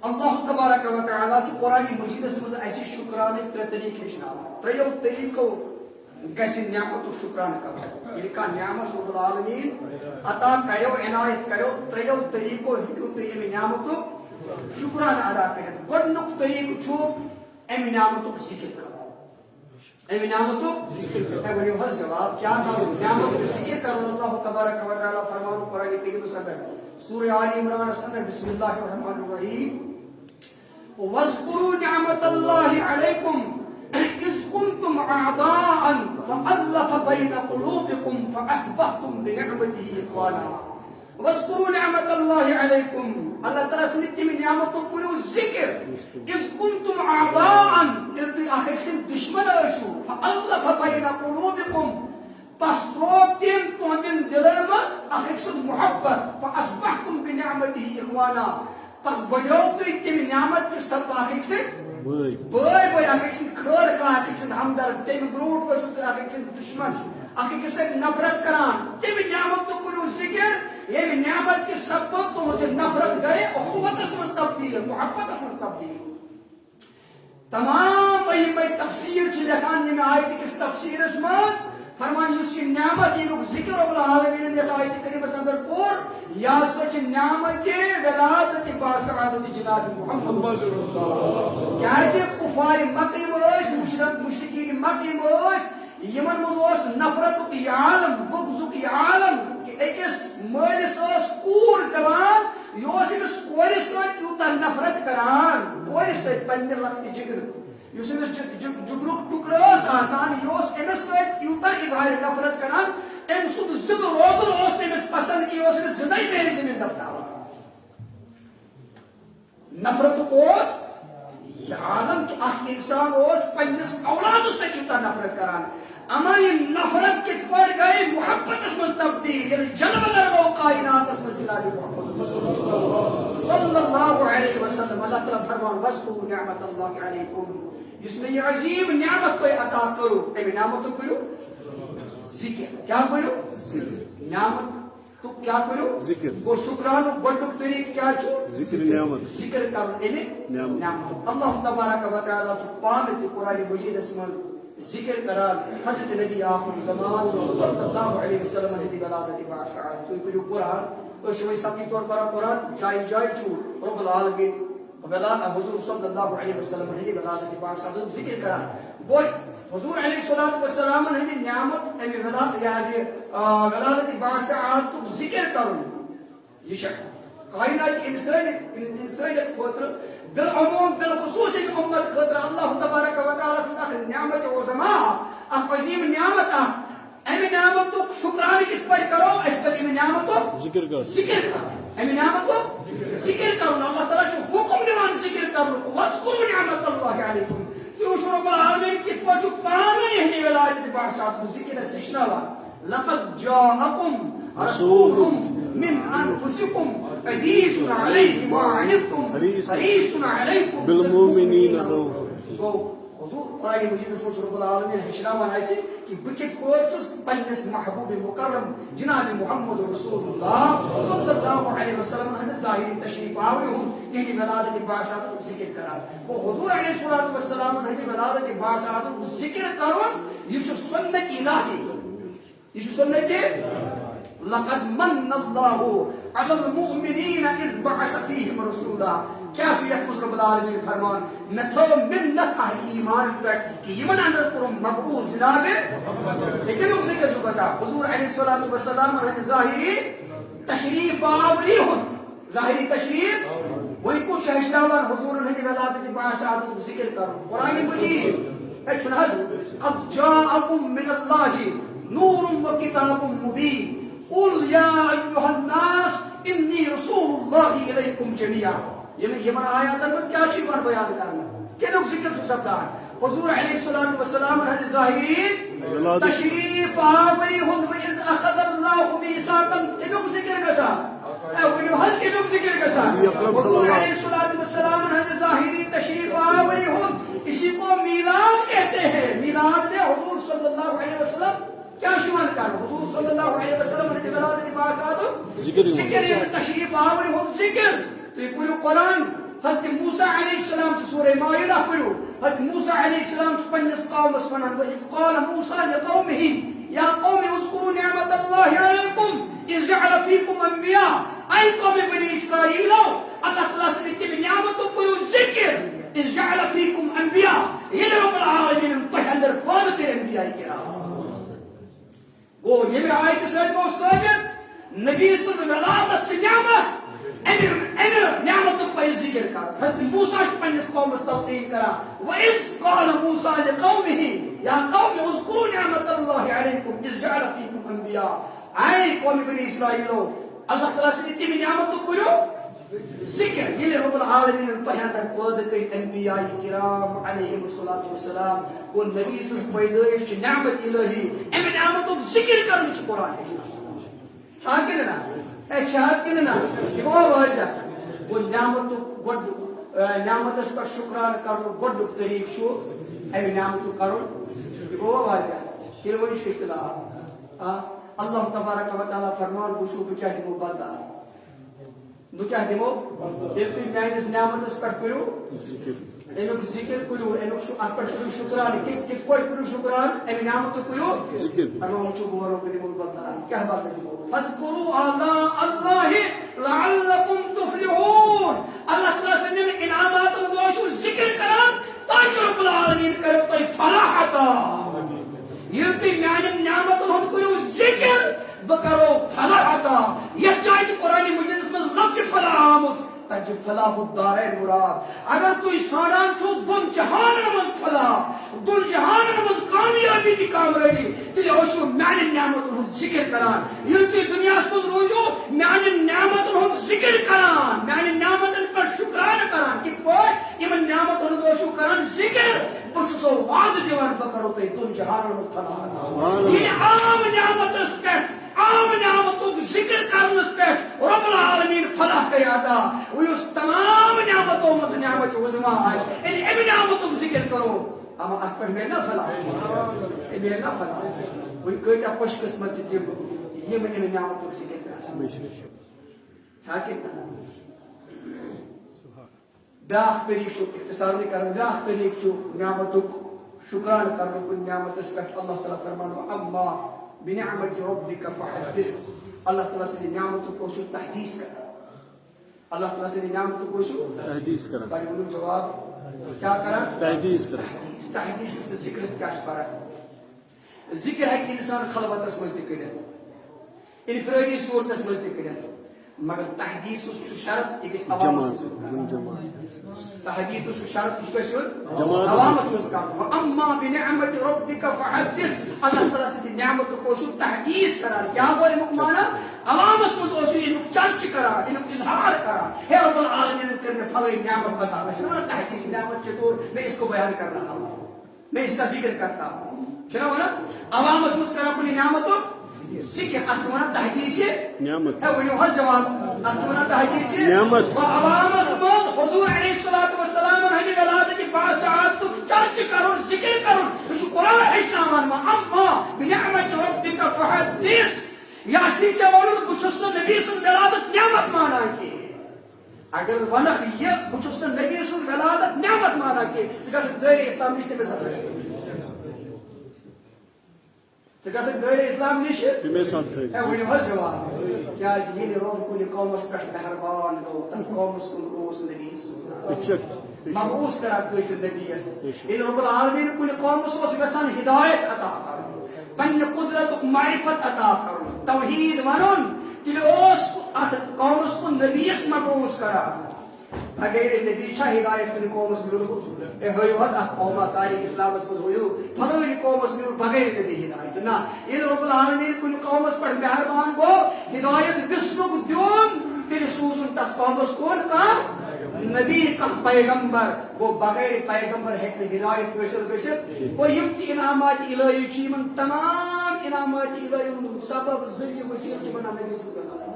اللہ تبارک و تعالیٰ چو قرآن مجید اس میں ایسی شکران تر طریقے شناوا تریو طریقو کیسی نعمت شکران کرو یہ کا نعمت رب العالمین عطا کرو عنایت کرو تریو طریقو ہکیو تو یہ نعمت شکران ادا کریں گۄڈنیُک طریقہ چھُ اَمہِ نعمتُک ذکر کرُن اَمہِ نعمتُک ذکر کرُن ؤنِو حظ جواب کیا نعمتُک ذکر کرُن اللہ تبارک و تعالیٰ فرمان قرآن کریمس اندر سورہ آل عمرانس اندر بسم اللہ الرحمن الرحیم واذکروا نعمت اللہ علیکم اذ کنتم اعداء فألف بین قلوبکم فاصبحتم بنعمته اخوانا واذکروا نعمت اللہ علیکم اللہ تعالیٰ سن تم نعمتوں کرو ذکر اذ کنتم اعداء یل تھی اخ أکۍ سٕنٛدۍ دشمن ٲسِو فألف بین قلوبکم پس ترٛوو تٔمۍ تُہنٛدٮ۪ن دِلن منٛز اکھ أکۍ سُنٛد محبت فاصبحتم بنعمته اخوانا پس بنیو تُہۍ تمہِ نعمت کہِ سببہٕ اکھ أکۍ سٕنٛدۍ بٲے اکھ أکۍ سٕنٛدۍ خٲر خواہ اکھ أکۍ سٕنٛدۍ ہمدرد تمہِ برونٛٹھ ٲسِو تُہۍ اکھ أکۍ سٕنٛدۍ دشمن اکھ أکِس سۭتۍ نفرت کران تمہِ نعمتُک کٔرِو ذکر یہ نعمت کے سبب تو مجھے نفرت گئے اخوتس میں تبدیل محبتس میں تبدیل تمام ائمہ تفسیر چھ لکھان یہ آیت کس تفسیر اس میں فرمان اس نعمت یہ ذکر رب العالمین نے آیت کریم اندر کور یا سچ نعمت کے ولادت باسعادت جناب محمد رسول اللہ کیا کہ کفار مکہ وش مشرکین مکہ وش یمن مز نفرت کی عالم بغض کی عالم کہ أكس مالس كور زمان يوسف كورس يوتا نفرت كران كورس بندر لك جگر يوسف جگروك ٹکراس آسان يوس امس يوتا اظهار نفرت كران ام سود زد روز روز امس پسند کی يوسف زندائی زیر زمین دفناوا نفرت اوس عالم کہ اخ انسان اوس پنس اولاد سے یوتا نفرت کران اما یہ نفرت کت پڑ گئی محبت اس میں تبدیل یعنی جلوہ لرگو کائنات اس میں جلال محمد صلی اللہ علیہ وسلم اللہ تعالیٰ فرمان وَذْكُرُوا نِعْمَةَ اللَّهِ عَلَيْكُمْ جس میں یہ عظیم نعمت کو عطا کرو اے نعمت کرو ذکر کیا کرو نعمت تو کیا کرو ذکر وہ شکرانو گڈک طریق کیا چھو ذکر نعمت ذکر کرو اے نعمت اللہ تبارک و تعالیٰ چھو پانت قرآن مجید اس میں ذکر کران حضرت نبی آخر زمان صلی اللہ علیہ وسلم نے ولادت باشعات تو پھر قرآن تو شوی ساتھی طور پر قرآن جائے جائے چھو رب العالمین ولادت حضور صلی اللہ علیہ وسلم نے ولادت باشعات ذکر کران وہ حضور علیہ الصلوۃ والسلام نے نعمت ان ولادت باشعات تو ذکر کرن یہ شک کائنات انسانیت خاطر بالعموم بالخصوص امت خاطر اللہ تبارک و تعالی سے نعمت عظما اخ عظیم نعمت ام نعمت تو شکرانہ کس پر کرو اس پر ام نعمت تو ذکر کرو ام نعمت تو ذکر کرو اللہ تعالی جو حکم دیوان ذکر کرو واذکروا نعمت اللہ علیکم تو رب العالمین کس کو جو پانے ہے ولادت باشعات ذکر اس اشراوا لقد جاءکم رسول من انفسکم عزیز علیہ ما عنتم حریص علیکم بالمؤمنین رؤوف حضور قرآن مجید میں رب العالمین ہشرام ایسے کہ بکت کوچس پنس محبوب مکرم جناب محمد رسول اللہ صلی اللہ علیہ وسلم حضرت ظاہری تشریف آوری ہوں یہی ولادت باشعات کو ذکر کرا وہ حضور علیہ الصلوۃ والسلام حضرت ولادت باشعات کو ذکر کرو یہ سنت الہی یہ سنت لقد من الله على المؤمنين إذ بعث فيهم رسولا کیا سیت رب العالمین فرمان نتو منت اہل ایمان پر کہ یمن اندر کرم مبعوث جناب لیکن اسے کہ جو کسا حضور علیہ الصلوۃ والسلام نے ظاہری تشریف آوری ہوں ظاہری تشریف وہی کو شہشتاوان حضور نے ولادت باشعات کو ذکر کرو قرآن مجید ایک سنا قد جاءکم من اللہ نور وکتاب مبین قل یا ایوہ الناس انی رسول اللہ علیکم جميعا یہ من آیات میں کیا چیز پر بیان کرنا کہ لوگ ذکر سے سب دار حضور علیہ الصلوۃ والسلام نے ظاہری تشریف آوری ہند اذ اخذ اللہ میثاقا کہ لوگ ذکر کسا وہ حج کے لوگ ذکر کسا حضور علیہ الصلوۃ والسلام نے ظاہری تشریف آوری ہند اسی کو میلاد کہتے ہیں میلاد میں حضور صلی اللہ علیہ وسلم کیا شمار کر حضور صلی اللہ علیہ وسلم نے ولادت باشعات ذکر تشریف آوری ہم ذکر تو یہ پورا قرآن حضرت موسیٰ علیہ السلام سے سورہ مائدہ پڑھو حضرت موسیٰ علیہ السلام سے پنجس قوم اسمنان وَإِذْ قَالَ مُوسَى لِقَوْمِهِ يَا قَوْمِ اذْكُرُوا نِعْمَةَ اللَّهِ عَلَيْكُمْ إِذْ جَعَلَ فِيكُمْ أَنْبِيَاءَ اے قوم بنی اسرائیل اللہ تعالیٰ سے کی نعمتوں کو ذکر إِذْ جَعَلَ فِيكُمْ أَنْبِيَاءَ یہ رب العالمین انتہی اندر پالتے انبیاء کرام وہ یہ بھی آیت سید کو ثابت نبی صلی اللہ علیہ ولادت سے نعمت امر نعمت پر ذکر کر حضرت موسیٰ کی پنس قوم استوطین کرا وَإِذْ قَالَ مُوسَى لِقَوْمِهِ يَا قَوْمِ اذْكُرُوا نِعْمَةَ اللَّهِ عَلَيْكُمْ إِذْ جَعَلَ فِيكُمْ أَنْبِيَاءَ اے قوم بنی اسرائیلو اللہ تعالیٰ سے اتنی نعمت کرو ذکر یہ رب العالمین انتہا تک پود کئی انبیاء کرام علیہم الصلاۃ والسلام کو نبی صلی اللہ علیہ وسلم پیدائش نعمت الہی ام نعمتوں ذکر کرنے چھ قرآن چھا کے نا اے چھاس کے نا یہ وہ وجہ وہ نعمتوں گڈ نعمت اس پر شکران کرو گڈ طریق چھو ام نعمتوں کرو یہ وہ وجہ کہ وہ شکلا اللہ تبارک و تعالی فرمان بشو بچا دی بندہ نو کیا دیمو ایک تو میانس نعمت اس پر کرو اینک ذکر کرو اینک شو اپ پر شکران کس کوئی کرو شکران ایم نعمت کرو ذکر ارو چو گورو دیمو بندہ کیا بات دیمو فذکروا اللہ لعلکم تفلحون اللہ تعالی سے نے انعامات و شو ذکر کران تاکہ رب العالمین کرو تو فلاح عطا یہ تو میان نعمت ہم کرو ذکر بکرو فلاح فلاح الدارین مراد اگر تھی ژھانڈان چھو دون جہانن مز فلاح دون جہانن مز کامیابی کی کامیابی تیلہِ ٲسِو میانہِ نعمتن ہُنٛد ذکر کران ییٚلہِ تُہۍ دُنیاہس منٛز روٗزِو میانہِ نعمتن ہُنٛد ذکر کران میانہِ نعمتن پٮ۪ٹھ شُکرانہٕ کران کِتھ پٲٹھۍ یِمن نعمتن ہُنٛد ٲسِو کران ذکر بہٕ چھُسو وعدٕ دِوان بہٕ کرو تۄہہِ دون جہانن منٛز فلاح ییٚلہِ عام نعمتس پٮ۪ٹھ عام نعمتُک ذکر کرنس پٮ۪ٹھ رب العالمین فلاح کرِ عطا یُس تمام نعمتو منٛز نعمت عظما آسہِ ییٚلہِ اَمہِ نعمتُک ذکر کرو اما اتھ پٮ۪ٹھ میلہِ نا فلاح میلہِ نا فلاح وۄنۍ کۭتیاہ خوش قسمت چھِ تِم یِم اَمہِ نعمتُک ذکر کران چھا کِنہٕ بیٛاکھ طریٖقہٕ چھُ اختصارٕے کران بیٛاکھ طریٖقہٕ چھُ نعمتُک شُکرانہٕ کرنُک کُنہِ نعمتس پٮ۪ٹھ اللہ تعالیٰ فرماون اما بنعمت ربک فحدث اللہ تعالیٰ سٕنٛدِ نعمتُک اوسُو تحدیث کران اللہ تعالیٰ سٕنٛدِ نعمتُک اوسُو تحدیث کران تۄہہِ ووٚنوٕ جواب کیا کران تحدیث کران تحدیثس تہٕ ذکرس کیاہ چھِ فرق ذکر ہیٚکہِ انسان خلوتس منٛز تہِ کٔرِتھ انفرٲدی صوٗرتس منٛز تہِ کٔرِتھ مگر تحدیثس چھُ شرط یہِ گژھِ عوامس منٛز تحدیثس چھُ شرط یہِ گژھِ یُن عوامس منٛز کرُن اما بنعمت ربک فحدث اللہ تعالیٰ سٕنٛدِ نعمتُک اوسُو تحدیث کران کیاہ گوٚو امیُک معنی عوامس منٛز اوسُو امیُک چرچہِ کران امیُک اظہار کران ہے رب العالمین کٔر مےٚ پھلٲنۍ نعمت عطا أسۍ چھِنہ ونان تحدیث نعمت کے طور میں اس کو بیان کر رہا ہوں میں اس کا ذکر کرتا ہوں چھِنہ ونان عوامس منٛز کران کُنہِ نعمتُک ذکر اتھ چھِ ونان تحدیث نعمت ہے ؤنِو حظ جواب اتھ چھِ ونان تحدیث نعمت عوامس منٛز حضور علیہ الصلوۃ والسلام ہٕنٛدِ ولادتِ باثاتُک چرچہِ کرُن ذکر کرُن یہِ چھُ قرآن ہیٚچھناوان اما بنعمت ربک فحدث یہ آسی ژےٚ ووٚنُتھ بہٕ چھُس نہٕ نبی سٕنٛز ولادت نعمت مانان کینٛہہ اگر ونکھ یہِ بہٕ چھُس نہٕ نبی سٕنٛز ولادت نعمت مانان کینٛہہ ژٕ گژھکھ دٲیرِ اسلام نِش تٔمِس ژٕ گژھکھ دٲیرِ اسلام نِش ہے ؤنِو حظ جواب کیازِ ییٚلہِ رۄب کُنہِ قومس پٮ۪ٹھ مہربان گوٚو تتھ قومس کُن اوس نبی سوزان مبعوث کران کٲنٛسہِ نبیَس ییٚلہِ رۄب العالمیٖن کُنہِ قومس اوس یژھان ہدایت عطا کرُن پننہِ قدرتُک معرفت عطا کرُن توحیٖد ونُن تیٚلہِ اوس اتھ قومس کُن نبیَس مبعوث کران بغیر نبی چھا ہدایت کُنہِ قومس میوٗلمُت ہے ہٲیِو حظ اکھ قوما تاریخ اسلامس منٛز ہٲیِو فلٲنۍ قومس میوٗل بغیر نبی ہدایت نہ ییٚلہِ رۄب العالمیٖن کُنہِ قومس پٮ۪ٹھ مہربان گوٚو ہدایت وِسنُک دیُن تیٚلہِ سوٗزُن تتھ قومس کُن کانٛہہ نبی کانٛہہ پیغمبر گوٚو بغیر پیغمبر ہیٚکہِ نہٕ ہدایت حٲصِل گٔژھِتھ گوٚو یِم تہِ انعامات الہی چھِ یِمن تمام انعامات الہی ہُنٛد سبب ذٔریعہٕ وسیٖلہٕ چھِ بنان نبی سٕنٛز ولادت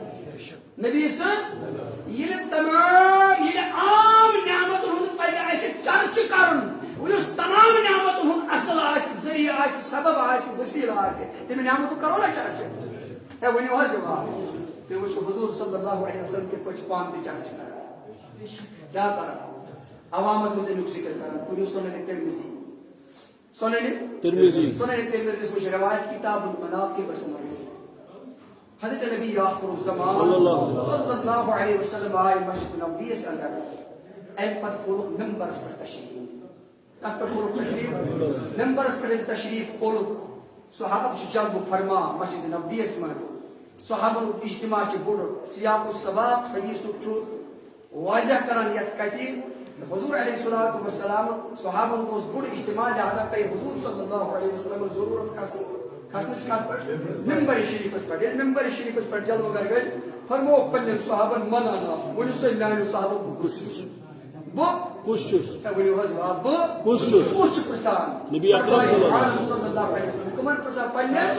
نبی سٕنٛز ییٚلہِ تمام ییٚلہِ عام نعمتن ہُنٛد پزِ اسہِ چرچہِ کرُن یُس تمام نعمتن ہُنٛد اصل آسہِ ذٔریعہٕ آسہِ سبب آسہِ وسیٖلہٕ آسہِ تمہِ نعمتُک کرو نا چرچہِ ہے ؤنِو حظ جواب تُہۍ وٕچھِو حضوٗر صلی اللہ علیہ وسلم کِتھ پٲٹھۍ چھِ پانہٕ تہِ چرچہِ کران کیاہ کران عوامس منٛز امیُک ذکر کران کُنہِ سنن ترمذی منٛز چھِ روایت کتاب المناقبس منٛز حضرت نبی آخر الزمان صلی اللہ علیہ وسلم آئے مسجد نبویس اندر امہِ پتہٕ کھولُکھ ممبرس پٮ۪ٹھ تشریف کتھ پٮ۪ٹھ کھولُکھ تشریف ممبرس پٮ۪ٹھ تشریف کھولُکھ صحابہ چھِ جلب فرما مسجد نبویس منٛز صحابن ہُنٛد اجتماع چھُ بوٚڑ سیاق السباق حدیثُک چھُ واضح کران یتھ کتہِ حضور علیہ الصلوۃ والسلام صحابن ہُنٛد اوس بوٚڑ اجتماع لہذا پیٚیہِ حضور صلی اللہ علیہ وسلم ضروٗرت کھسنٕچ کتھ پٮ۪ٹھ ممبر شریفس پٮ۪ٹھ ییٚلہِ ممبر شریفس پٮ۪ٹھ جلوٕ گر گٔے فرمووُکھ پننٮ۪ن صحابن منانا ؤنِو سا میانیو صحابو بہٕ کُس چھُس بہٕ کُس چھُس ؤنِو حظ بہٕ کُس چھُ پرژھان نبی اکرم صلی اللہ علیہ وسلم کٕمن پرژھان پننٮ۪ن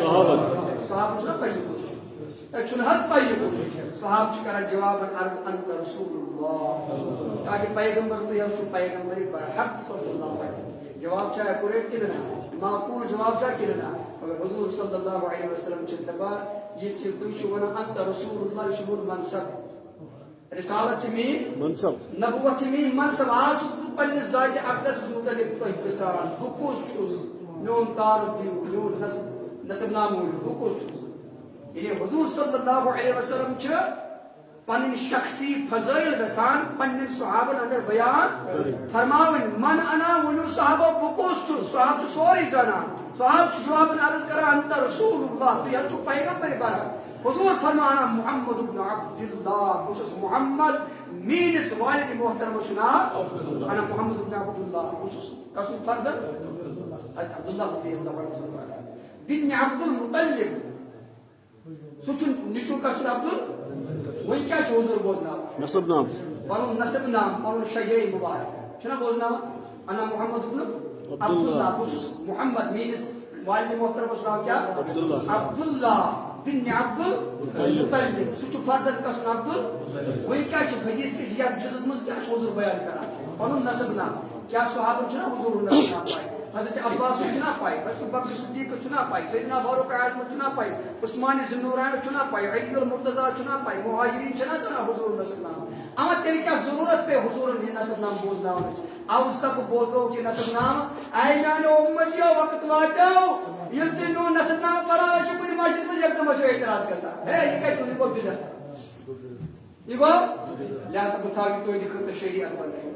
صحابن چھُنہ پَیی کُس چھُ چھُنہٕ حظ پَیی کُس صحابہٕ چھِ کران جوابن عرض انت رسول اللہ تاکہِ پیغمبر تُہۍ حظ چھُو پیغمبرِ برحق صلی اللہ علیہ وسلم جواب چھا ایکوریٹ کِنہٕ نہ معقوٗل جواب چھا کِنہٕ نہ مگر حضور صلی اللہ علیہ وسلم چھِ دپان یُس یہِ تُہۍ چھِو ونان انت رسول اللہ یہِ چھُ میون منصب رسالت چھِ میٲنۍ منصب نبوت چھِ میٲنۍ منصب آز چھُس بہٕ پننِس ذاتِ اقدسس مُتعلق تۄہہِ پرژھان بہٕ کُس چھُس میون تعارُف دِیِو میون نسب نامہٕ ؤنِو بہٕ کُس چھُس ییٚلہِ حضور صلی اللہ علیہ وسلم چھِ پنٕنۍ شخصی فضٲیل یژھان پننٮ۪ن صحابن اندر بیان فرماوٕنۍ من انا ؤنِو صحابو بہٕ کُس چھُس صحاب چھُ سورُے زانان صحاب چھِ جوابن عرض کران انت رسول اللہ تُہۍ حظ چھِو پیغمبرِ برحق حضور فرمانا محمد ابن عبداللہ بوشس محمد مینس والد محترم شنا انا محمد ابن عبداللہ بوشس قسم فرزن حضرت عبداللہ رضی اللہ عنہ بن عبد المطلب سوچن نیچو قسم عبد وہی کیا چھو حضور بوزنا نسب نام پرون نسب نام پرون شجر مبارک چھنا بوزنا انا محمد ابن عبداللہ بوشس محمد مینس والد محترم شنا کیا عبداللہ بن عبد المطلب سوچ فرزن قسم عبد وہی کیا چھ حدیث کس یا جزء مز کیا حضور بیان کرا پنن نسب نام کیا صحابہ چھنا حضور نسب نام پائے حضرت عباس چھنا پائے حضرت بکر صدیق چھنا پائے سیدنا فاروق اعظم چھنا پائے عثمان ذوالنورین چھنا پائے علی المرتضی چھنا پائے مہاجرین چھنا حضور نسب نام اما تیری کیا ضرورت پہ حضور نے نسب نام بوزنا او سب بوزو کہ نسب نام اے میانو امتیو وقت واتو یلتی نو نسب نام پراش کنی مسجد میں یک تماشا اعتراض کرسا ہے یہ کہتے ہیں یہ بدعت یہ لہذا بتاوی تو یہ خطر شریعت بندے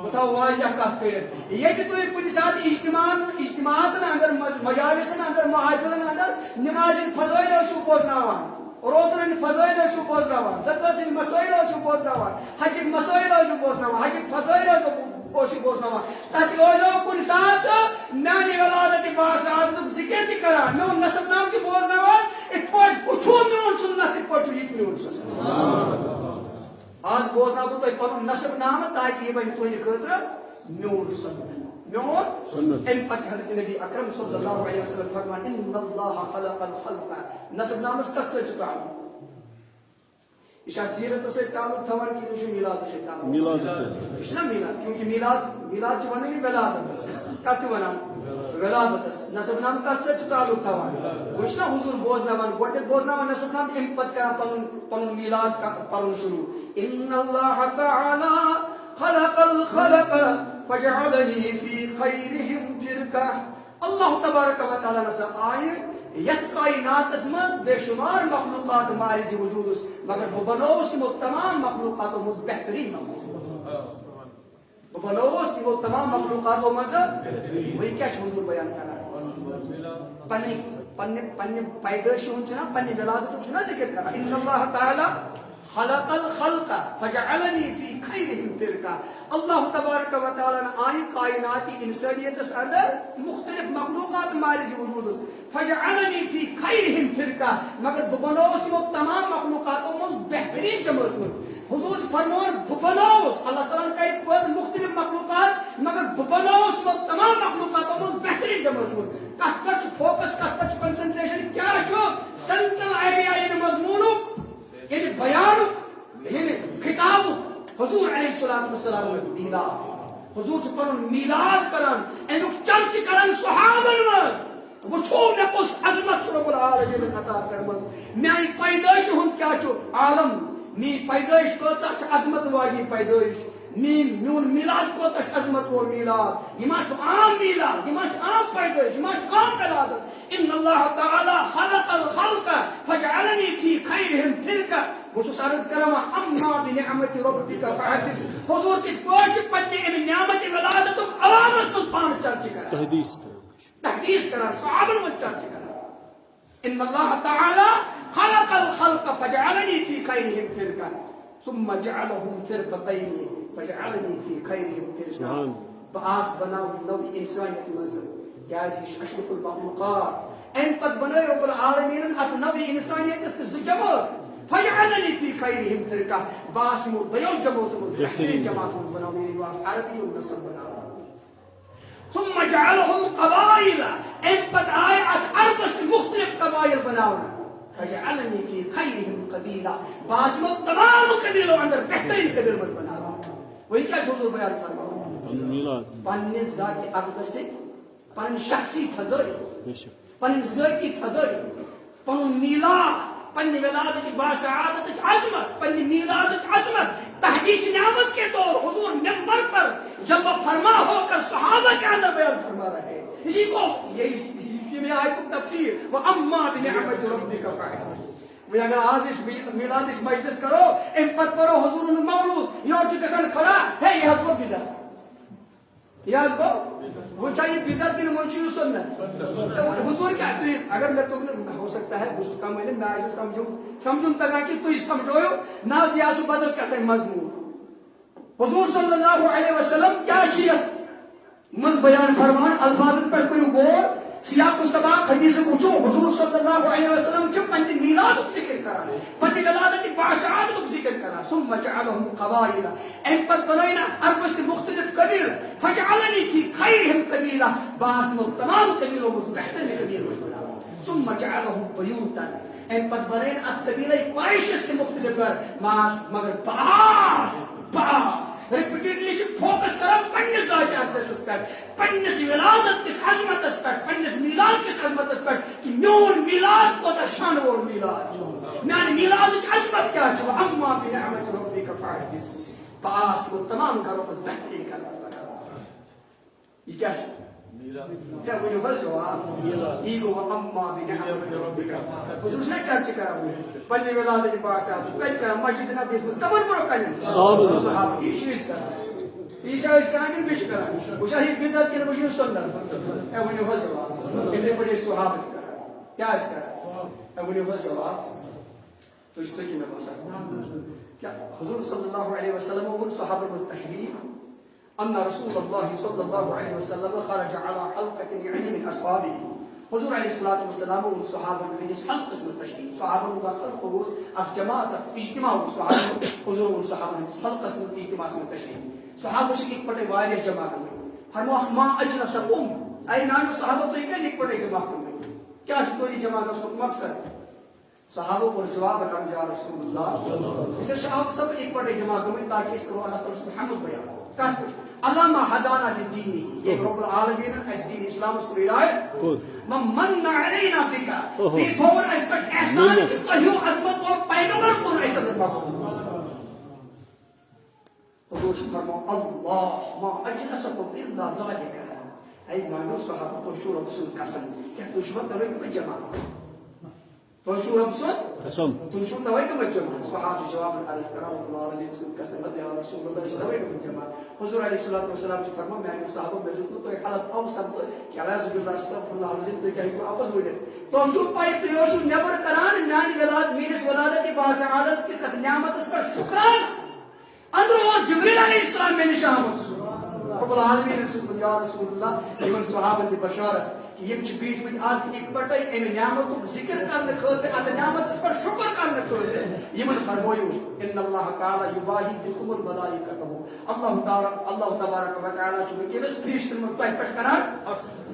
بتاو واضح کہت کریں یہ کہ تو ایک پوری ساتھ اجتماعات اندر مجالس اندر محافل اندر نماز فضائل شو بوزناوان روزن فضائل شو بوزناوان زکات مسائل شو بوزناوان حج مسائل شو بوزناوان حج فضائل شو بوزناوان تاکہ وہ لوگ کن ساتھ نانی ولادت باسعادت ذکر بھی کران میون نسب نام کی بوزناوان ایک پوچھ پوچھو میون سنت ایک پوچھو یہ میون سنت آج بوزنا کو تو پنن نسب نام تاکہ یہ بن تو خاطر میون سنت میون ان پتہ حضرت نبی اکرم صلی اللہ علیہ وسلم فرمان ان اللہ خلق الخلق نسب نام اس قد سے چکا اشا سیرت سے تعلق تھوان کی نشو میلاد سے تعلق میلاد سے اشنا میلاد کیونکہ میلاد چھ ونی ولادت کچ ونا ولادت نسب نام قد سے تعلق تھوان اشنا حضور بوزنا ون گوٹے بوزنا نسب نام ان پتہ کرا پنن میلاد کا پرن شروع ان اللہ تعالی خلق الخلق فجعلني في خيرهم فرقة اللہ تبارک و تعالی نے آئے یت کائنات مز بے شمار مخلوقات مارج وجود مگر بنوس وہ تمام مخلوقات مز بہترین بنوس وہ تمام مخلوقات مز وہی کیا حضور بیان کرا پنے پیدائش چنا پنے ولادت چنا ذکر کرا ان اللہ تعالی خلق الخلق فجعلني في خيرهم فرقة اللہ تبارک و تعالی نے آئی کائناتی انسانیت اندر مختلف مخلوقات مارج وجود فجعلني في خيرهم فرقة مگر بنوس وہ تمام مخلوقات مز بہترین جماعت حضور فرمان بنوس اللہ تعالی کا ایک مختلف مخلوقات مگر بنوس وہ تمام مخلوقات مز بہترین جماعت کت پچ فوکس کت پچ کنسنٹریشن کیا چھو سنتل آئیڈیا یعنی مضمون یعنی بیان یعنی خطاب حضور علیہ الصلوۃ والسلام میلاد حضور پر میلاد کرن اینک چرچ کرن صحابن مز وچھو مے کس عظمت رب العالمین عطا کرمز میانی پیدائش ہن کیا چھو عالم می پیدائش کوتاش عظمت واجی پیدائش میون میلاد کوتاش عظمت و میلاد یما چھو عام میلاد یما چھو عام پیدائش یما چھو عام میلاد ان اللہ تعالی خلق الخلق فجعلني في خيرهم فرقة وشو عرض کرم اما بنعمت ربک فحدث حضور کی کوچ پنے ان نعمت ولادت عوام اس پان چرچ کرا تحدیث کرا صحابہ من چرچ کرا ان اللہ تعالی خلق الخلق فجعلني في خيرهم فرقة ثم جعلهم فرقتين فجعلني في خيرهم فرقة باس بناو نو انسانیت منظر کیا اشرف المخلوقات ان قد بنائی رب العالمین ات نوی انسانیت اس کے جماعت فجعلني في خيرهم فرقة باس مو دیو جماعت مز بہترین جماعت مز بناو میری واس عربی و نصب بناو ثم جعلهم قبائل ان قد آیات اربس مختلف قبائل بناونا فجعلني في خيرهم قبيلة باس مو تمام قبیلوں اندر بہترین قبیل مز بناو وہی کیا حضور بیان فرماؤ پنی ذات اقدس سے پن شخصی فضائی پن ذاتی فضائی پن میلاد پن ولادت باسعادت عظمت پن میلاد عظمت تحدیث نعمت کے طور حضور منبر پر جب وہ فرما ہو کر صحابہ کے اندر بیان فرما رہے اسی کو یہ میں آیت تفسیر واما بنعمت ربک فحدث وہ اگر آج اس میلاد اس مجلس کرو ان پر پڑھو حضور مولود یہ اور کسان کھڑا ہے یہ حضور بدعت یہ گو وہ چاہیے بدعت کی نمونچی سنت حضور کیا اگر میں تم ہو سکتا ہے بس کم میں میں سمجھوں تگا کہ تھی سمجھو ناز یا بدل کہتے ہیں مضمون حضور صلی اللہ علیہ وسلم کیا چیز مز بیان فرمان الفاظ پر کوئی غور سیاق و سباق حدیث پوچھو حضور صلی اللہ علیہ وسلم جو پنی میلاد ذکر کرا پنی ولادت باشعات ذکر کرا ثم جعلهم قبائل ان پر بنائنا اربس مختلف قبیل فجعلنی کی خیرهم قبیلہ باس تمام قبیلوں میں بہترین قبیل بنا ثم جعلهم بیوتا ان پر بنائنا ات قبیلہ قریش کے مختلف مگر باس ریپیٹڈلی فوکس کران پنس ذات اقدس پہ پنس ولادت کس عظمت پہ پنس میلاد کس عظمت پہ کہ میون میلاد کو شان وول میلاد میان میلاد کی عظمت کیا چھ اما بنعمت ربک فحدث پاس کو تمام گھروں پر بہترین کرنا یہ کیا ہے کیا وہ جو بس ہوا ایگو اما بنعمت ربک حضور نے کیا چکرا ہوئے پنی ولادت پاس آپ کہیں کہ مسجد نبی اس کمر پر کہیں صحابہ یہ چیز کرا یہ چیز کرا کہ بیچ کرا وہ شاہی بدعت کے مجھے سنت ہے وہ جو بس ہوا کہ بڑے صحابہ کرا کیا اس کرا ہے وہ جو بس ہوا تو اس کی میں بس کیا حضور صلی اللہ علیہ وسلم اور صحابہ مستشریف ان رسول الله صلى الله عليه وسلم خرج على حلقة يعني من اصحابه حضور علیہ الصلوۃ والسلام اور صحابہ نے جس حلقہ میں تشریف صحابہ کا خلوص اب جماعت اجتماع صحابہ حضور اور صحابہ نے حلقہ میں اجتماع میں تشریف صحابہ سے ایک پٹے وائر جمع کرے فرمایا ما اجلسكم اي نانو صحابہ تو ایک پٹے جمع کرے کیا کوئی جمع کا مقصد صحابہ کو جواب عرض یا رسول اللہ اسے صحابہ سب ایک پٹے جمع کرے تاکہ اس کو اللہ تعالی محمد بیان کہا علامہ حدانا للدینی یہ رب العالمین اس دین اسلام اس کو ہدایت من علینا بکا یہ تھوڑا اس پر احسان کی تہیو عظمت اور پیغمبر کو عزت مقبول حضور فرمایا اللہ ما اجلسکم الا ذلك ای مانو صحابہ تو شور رسول قسم کہ تو شو کرے کہ جمع تو شو رسول قسم تو شو نوای کہ جمع صحابہ جواب علیہ کرام اللہ علیہ وسلم قسم یا رسول اللہ نوای کہ جمع حضور علیہ الصلوۃ والسلام نے فرمایا میں صحابہ میں تو حالت او سب کہ اعوذ باللہ استغفر اللہ العظیم تو کہ واپس ہوئے تو شو پائے تو شو نبر کران میانی ولادت میرس ولادت با سعادت کی سب نعمت اس پر شکران اندر اور جبرائیل علیہ السلام میں نشان رب العالمین رسول اللہ ایمن صحابہ کی بشارت کہ یہ بیچ میں آج ایک بٹے ان نعمتوں کو ذکر کرنے خاطر ات نعمت اس پر شکر کرنے خاطر یہ من فرمایو ان اللہ تعالی یباہی بکم الملائکۃ اللہ تبارک و تعالی چھ کہ اس فرشتوں میں تہ پر کران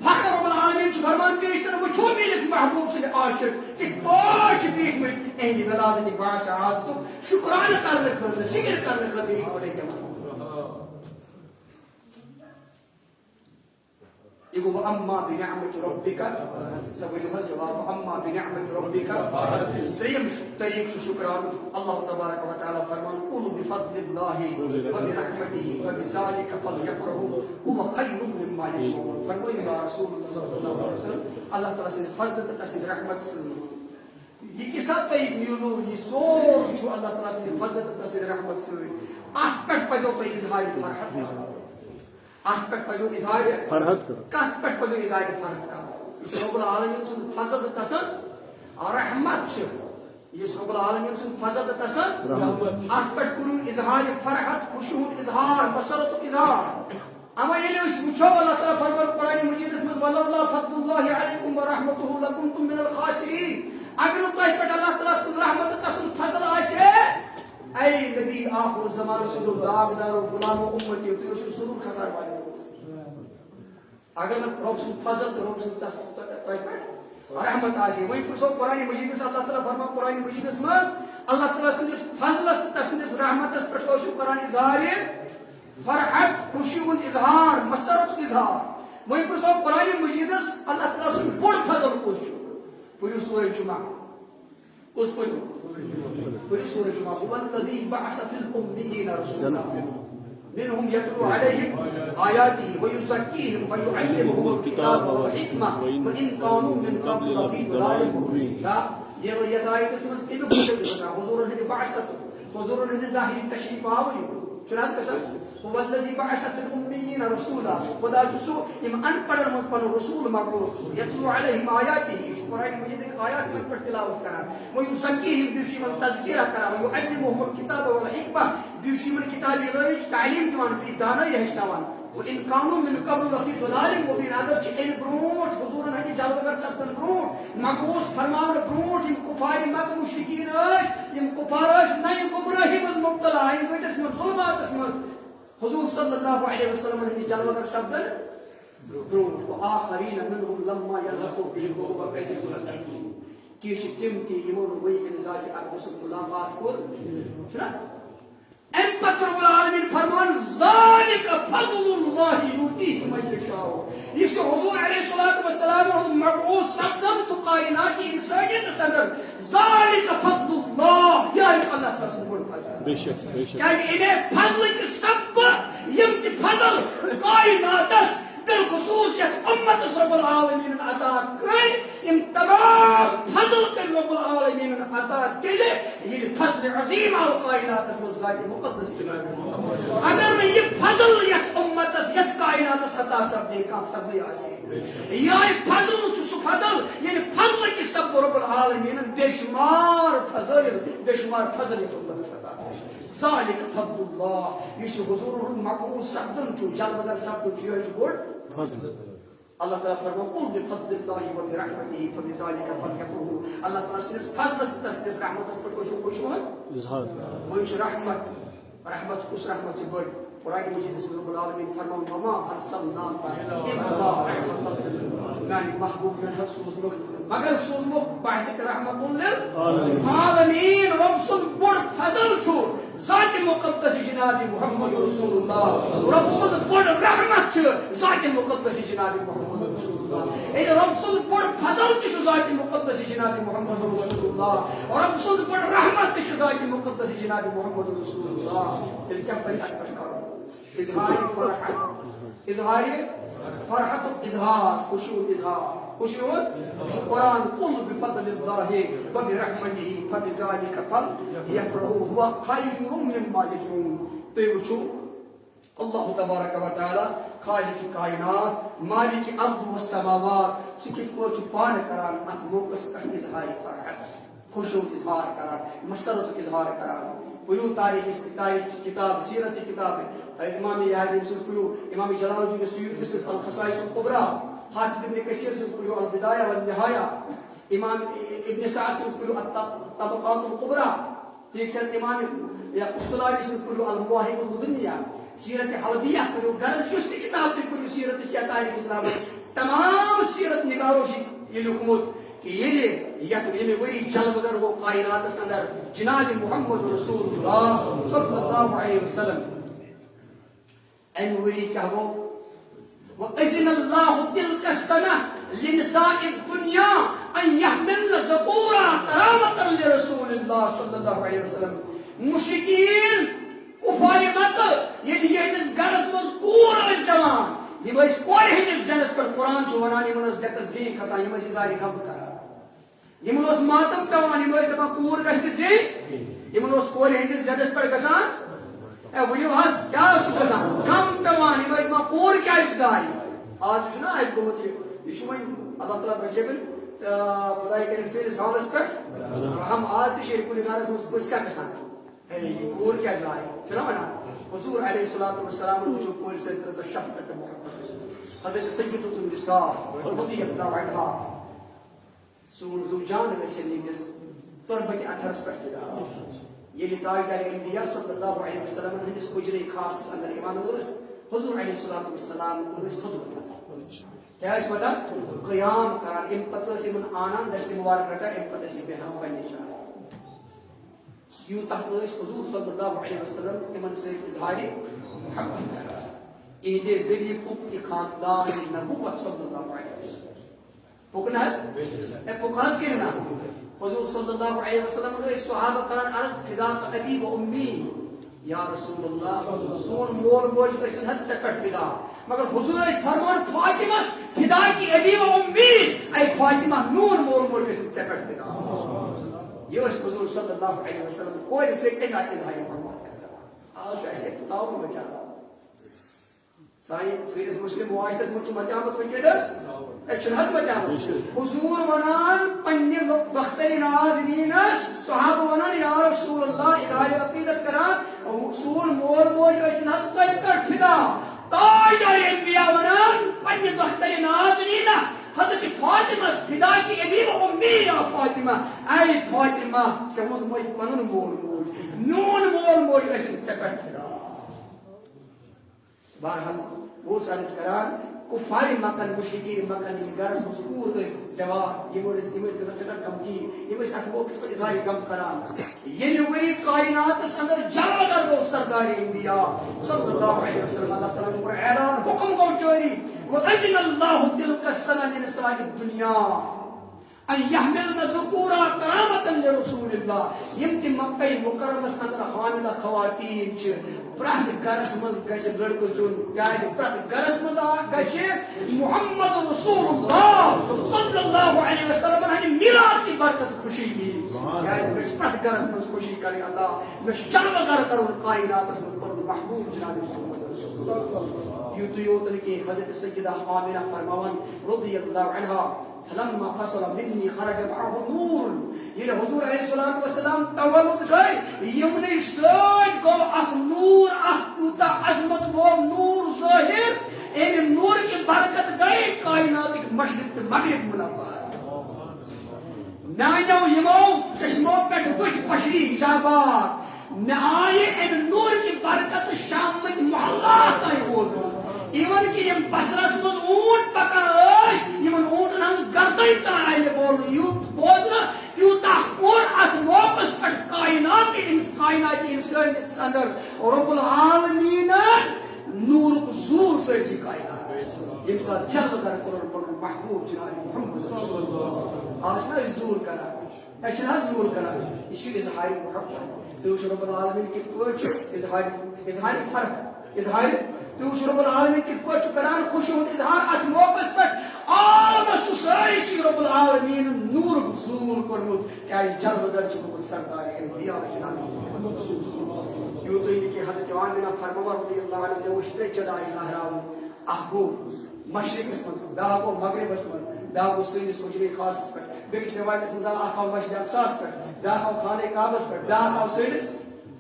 فخر رب العالمین چھ فرمان فرشتوں وہ چھو میرے محبوب سے عاشق کہ پاش بیچ میں ان ولادت باشعات شکرانہ کرنے خاطر ذکر کرنے خاطر ایک بٹے جمع يقول أما بنعمة ربك تقول الجواب أما بنعمة ربك تريم شكرا الله تبارك وتعالى فرمان قولوا بفضل الله وبرحمته وبذلك فليفرحوا هو خير مما يجمعون فرموا يا رسول الله صلى الله عليه وسلم الله تعالى سے فضل تسد رحمت سے یہ کس حد تک میلو یہ سور جو اللہ تعالی سے فضل تسد رحمت سے آٹھ پٹ پجو پہ اظہار فرحت آٹھ پٹ پجو اظہار فرحت کرو کات پٹ پجو اظہار فرحت کرو اس رب العالمین سے فضل تسد رحمت سے یہ رب العالمین سے فضل تسد آٹھ پٹ کرو اظہار فرحت خشوع اظہار مسرت اظہار اما یہ اس وچھو اللہ تعالی فرمان قرآن مجید اس میں والله فضل الله علیکم ورحمته لکنتم من الخاسرین اگر تو پٹ اللہ تعالی سے رحمت تسد فضل آئے اے نبی آخر زمان سے داغدار و غلام و امتی تو اس ضرور خسار والے اگر رب سے فضل تو رب سے تسد رحمت آئے وہی پرسو قرآن مجید سے اللہ تعالی فرمان قرآن مجید اس میں اللہ تعالی سے فضل سے تسد رحمت اس پر تو قرآن اظہار فرحت خوشی و اظہار مسرت اظہار وہی پرسو قرآن مجید اللہ تعالی سے بڑ فضل کو پوری سورہ جمعہ اس کو پوری سورہ جمعہ هو الذی بعث فی الامین رسولا منهم يتلو عليهم آیاته ويزکیهم ويعلمهم الکتاب والحکمہ وإن كانوا من قبل لفی ضلال مبین یہ آیت اس میں ابن حضور نے بعثت حضور نے ظاہری تشریف آوری چنانچہ هو الذي بعث في الأميين رسولا خدا جسو ام ان پڑھن مز پن رسول مبعوث يتلو عليهم آياته قرآن مجید آیات میں پر تلاوت کران ويزكيهم بیوشی من تذکرہ کران ويعلمهم الكتاب والحکمہ بیوشی من کتاب الہی تعلیم دیوان بی دانا ہچناوان وإن كانوا من قبل لفي ضلال مبين هذا چين بروت حضورن هدي جلوگر سبتن بروت مبعوث فرمان بروت یم کفار مکہ مشرکین یم کفار نئی گمراہی مز مبتلا ہیں وٹس من ظلمات اسمت حضور صلی اللہ علیہ وسلم نے جلوگر سبتن بروت وآخرین منهم لما يلحقوا بهم وهو بعزيز الحكيم کیچ تم تی یمون وی ان ذات اقدس ملاقات کر چنا ان پتر العالمین فرمان ذالک فضل اللہ یؤتیہ من یشاء اس کو حضور علیہ الصلوۃ والسلام مبعوث سبتن تو کائنات انسانیت سندر ذالک فضل اللہ یا اللہ کا سبحان فضل بے شک کیا انہیں فضل کے سب یم کی فضل کائنات بالخصوص امت رب العالمین عطا کر ان تمام فضل کر رب العالمین عطا تلے یہ فضل عظیم على کائنات اسم ذات مقدس جناب اگر میں یہ فضل یک امت اس کائنات عطا سب دے کا فضل آسی یا فضل تو فضل یہ فضل کی سب رب العالمین بے شمار فضل امت عطا ذالک فضل اللہ یہ حضور مبعوث سبدن چو جلوگر سبدن چو یہ بڑ فضل اللہ تعالیٰ فرمان قل بفضل اللہ و برحمته فبذلك فليفرحوا اللہ تعالیٰ سے فضل تسدس رحمت پر خوش ہو اظہار وہ رحمت کس رحمت سے بڑ قرآن مجید اس میں رب العالمین فرمان وما ارسلناک الا رحمت یعنی محبوب من حسوس مگر سوزمخ باعث رحمت للعالمین رب سن بڑ فضل چھو ذات مقدس جناب محمد رسول اللہ رب سن بڑ رحمت چھو ذات مقدس جناب محمد رسول اللہ اے رب سن بڑ فضل چھو ذات مقدس جناب محمد رسول اللہ اور رب سن بڑ رحمت چھو ذات مقدس جناب محمد رسول اللہ دل کیا بیان کرتا اظہار فرحت اظہار خشوع قرآن قل بفضل اللہ وبرحمته فبذلك فليفرحوا هو خير مما يجمعون تو وچھو اللہ تبارک و تعالی خالق کائنات مالک الارض والسماوات سکت کو پان کران ات موقس کا اظہار فرحت خشوع اظہار کران مسرت اظہار کران پریو تاریخ کتاب سیرت کتاب امام اعظم سے پریو امام جلال الدین السیوطی سے الخصائص الکبریٰ حافظ ابن کثیر سے پریو البدایہ والنہایہ امام ابن سعد سے پریو الطبقات الکبریٰ ٹھیک ہے امام قسطلانی سے پریو المواہب المدنیہ سیرت حلبیہ پریو غرض اس کتاب سے پریو سیرت کیا تاریخ اسلام تمام سیرت نگاروں سے یہ لکھمت کہ یہ وری جلوگر وہ کائنات اندر جناب محمد رسول اللہ صلی اللہ علیہ وسلم این وری کیا ہو وَأَذِنَ اللَّهُ تِلْكَ السَّنَةِ لِنِسَاءِ الدُّنْيَا أَنْ يَحْمِلْنَ ذَكُورًا كَرَامَةً لِرَسُولِ اللَّهِ صلی اللہ علیہ وسلم مشرکین کفار مکہ یہ ہندس گرس مز کور ٲسۍ دِوان یِم ٲسۍ کورِ ہٕنٛدِس زینس پٮ۪ٹھ قرآن چھُ وَنان یِمن ٲس ڈٮ۪کس گیٚنۍ کھسان یِم ٲسۍ اِظہارِ غم کران یمن اوس ماتم پیوان یِم ٲسۍ دپان کوٗر گژھِ نہٕ زیٚنۍ یمن اوس کورِ ہٕنٛدِس زینس پٮ۪ٹھ گژھان ؤنِو حظ کیٛاہ اوس گژھان غم پیوان یِم ٲسۍ دپان کوٗر کیٛازِ زایہِ آز چھُنہ اَسہِ گوٚمُت یہِ چھُ وۄنۍ اللہ تعالیٰ بچٲوِن خۄداے کٔرِنۍ سٲنِس حالس پٮ۪ٹھ رحم آز تہِ چھِ کُنہِ گرس منٛز پٔژھۍ کیٛاہ گژھان ہے یہِ کوٗر کیٛازِ زایہِ چھُنہ وَنان حضور علیہ الصلوۃ والسلام وٕچھو کورِ سۭتۍ کۭژاہ شفقت تہٕ محبت حضرت سیدۃ النساء رضی اللہ عنہا سون زوجان ٲسِن یِہنٛدِس تربتِ اطہرس پٮ۪ٹھ فِدا ییٚلہِ تاجدار انبیا صلی اللہ علیہ وسلم ہٕنٛدِس حجرے خاصس اندر یِوان ٲس حضور علیہ الصلوۃ والسلام ٲسۍ تھوٚد وۄتھان کیٛاہ ٲسۍ وۄتھان قیام کران اَمہِ پتہٕ ٲسۍ یِمن آنان دستہِ مبارک رٹان اَمہِ پتہٕ ٲسۍ یِم بیٚہوان پننہِ جایہِ یوٗتاہ ٲسۍ حضور صلی اللہ علیہ وسلم یِمن سۭتۍ اظہارِ محبت کران یِہنٛدِ ذٔریعہٕ پوٚک یہِ خاندان نبوت صلی اللہ علیہ وسلم پوٚک نہ حظ پوٚک حظ کِنہٕ نہ حضور صلی اللہ علیہ وسلم ٲسۍ صحابہ کران عرض فِداک ابی و امی یا رسول اللہ سون مول موج ٲسِن حظ ژےٚ پٮ۪ٹھ فِدا مگر حضور ٲسۍ فرمان فاطمس فِدا کی ابی و امی اے فاطمہ میون مول موج ٲسِن ژےٚ پٮ۪ٹھ فِدا یہ ٲسۍ حضور صلی اللہ علیہ وسلم کورِ سۭتۍ تَمہِ آیہِ اظہارِ محبت کران آز چھُ اَسہِ تعاوُن بچان سٲنِس مُسلِم معاشرس منٛز چھُ متیامُت وٕنکیٚنس اَتہِ چھُنہٕ حظ متیامُت حضوٗر وَنان پننہِ دۄخترِ نازنیٖنس صحابہٕ وَنان یا رسول اللہ اظہارِ عقیدت کران سون مول موج ٲسِن حظ تۄہہِ پٮ۪ٹھ فِدا تاجدار انبیاء وَنان پننہِ دۄخترِ نازنیٖنہ حضرت فاطمہ فِدا کی ابی و امی یا فاطمہ اے فاطمہ ژےٚ ووٚنمے پنُن مول موج میون مول موج ٲسِن ژےٚ پٮ۪ٹھ فِدا بہرحال اوس عرض کران کفار مکن مشرکین مکن یِم گرس منٛز کوٗر ٲسۍ زٮ۪وان یِم ٲسۍ گژھان سٮ۪ٹھاہ غمگیٖن یِم ٲسۍ اتھ موقعس پٮ۪ٹھ اظہارِ غم کران ییٚلہِ ؤری کایناتس اندر جلوگر گوٚو سردار انبیاء صلی اللہ علیہ وسلم اللہ تعالیٰ ہن کوٚر اعلان حکم گوٚو جٲری وَأَذِنَ اللَّهُ تِلْكَ السَّنَةَ لِنِسَاءِ الدُّنْيَا أن يحملن ذكورا كرامة لرسول الله يم تہِ مکہ مکرمس اندر حاملہ خواتین چھِ پرٛٮ۪تھ گرس منٛز گژھِ لڑکہٕ زیُن کیازِ پرٛٮ۪تھ گرس منٛز گژھِ محمد رسول اللہ صلی اللہ علیہ وسلم ہٕنٛدِ میلاد کی برکت خوشی یی کیازِ مےٚ چھِ پرٛٮ۪تھ گرس منٛز خوشی کرٕنۍ عطا مےٚ چھُ جلوٕ گر کرُن کائناتس منٛز پنُن محبوب جناب محمد رسول اللہ یوٗتٕے یوت نہٕ کینٛہہ حضرت سیدہ آمنہ فرماوان رضی اللہ عنہا فلما فصل مني خرج معه نور ییٚلہِ حضور علیہ الصلوۃ والسلام تولد گٔے یِمنٕے سۭتۍ گوٚو اکھ نور اکھ تیوٗتاہ عظمت وول نور ظٲہر امہِ نور کی برکت گٔے کائناتٕکۍ مشرق تہٕ مغرب منور میانیو یِمو چشمو پٮ۪ٹھ وٕچھ بشری حجابات مےٚ آیہِ امہِ نور کی برکت شامٕکۍ محلات تانۍ بوزنہٕ ایون کہ یم بصرس منٛز اونٹ پکان ٲسۍ یمن اونٹن ہنٛز گردٕے تام آیہِ مےٚ بولنہٕ یوٗت بوزنہٕ یوٗتاہ کوٚر اتھ موقعس پٮ۪ٹھ کائناتی انسٲنیتس اندر رب العالمیٖنن نوٗرُک ظہوٗر سٲرسٕے کائناتس ییٚمہِ ساتہٕ جلوٕ گر کوٚرُن پنُن محبوب جناب محمد رسول اللہ آز چھِنہ أسۍ ظہوٗر کران أسۍ چھِنہ حظ ظہوٗر کران یہِ چھُ اظہارِ محبت تُہۍ وٕچھِو رب العالمیٖن کِتھ پٲٹھۍ چھُ اظہارِ فرق اظہارِ تُہۍ وٕچھِو رب العالمیٖن کِتھ پٲٹھۍ چھُ کران خوشی ہُنٛد اظہار اتھ موقعس پٮ۪ٹھ عالمس چھُ سٲرسٕے رب العالمیٖنن نوٗرُک ظہوٗر کوٚرمُت کیازِ جلوٕ گر چھُ گوٚمُت سردار انبیاء جناب محمد رسول اللہ یوٗتُے نہٕ کینٛہہ حضرت آمنہ فرماوان رضی اللہ عنہا مےٚ وٕچھ ترٛےٚ جایہِ لہراوُن اکھ گوٚو مشرقس منٛز بیاکھ گوٚو مغربس منٛز بیاکھ گوٚو سٲنِس حجرے خاصس پٮ۪ٹھ بیٚکِس رِوایتس منٛز آو اکھ آو مسجد اقصاہس پٮ۪ٹھ بیاکھ آو خانہ کعبس پٮ۪ٹھ بیاکھ آو سٲنِس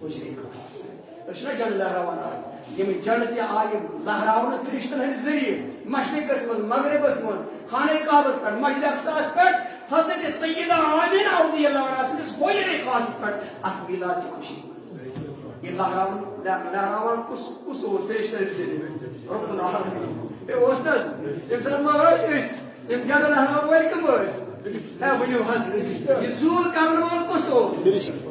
حجرے خاصس پٮ۪ٹھ أسۍ چھِنہ جنڈٕ لہراوان آز یِم جنڈٕ تہِ آیہِ لہراونہٕ فرشتن ہٕنٛدِ ذٔریعہٕ مشرقس منٛز مغربس منٛز خانہ کعبس پٮ۪ٹھ مسجد اقصاہس پٮ۪ٹھ حضرت سیدہ آمنہ رضی اللہ عنہا سٕنٛدِس حجرے خاصس پٮ۪ٹھ اتھ میلاد چہِ خوشی یہ لہراوان کُس اوس فرشتن ہٕنٛدِ ذٔریعہٕ رب العالمیٖن بیٚیہِ اوس نہ ییٚمہِ ساتہٕ ما ٲسۍ أسۍ یِم جنڈٕ لہراون وٲلۍ کٕم ٲسۍ ہے ؤنِو حظ یہِ ظہوٗر کرن وول کُس اوس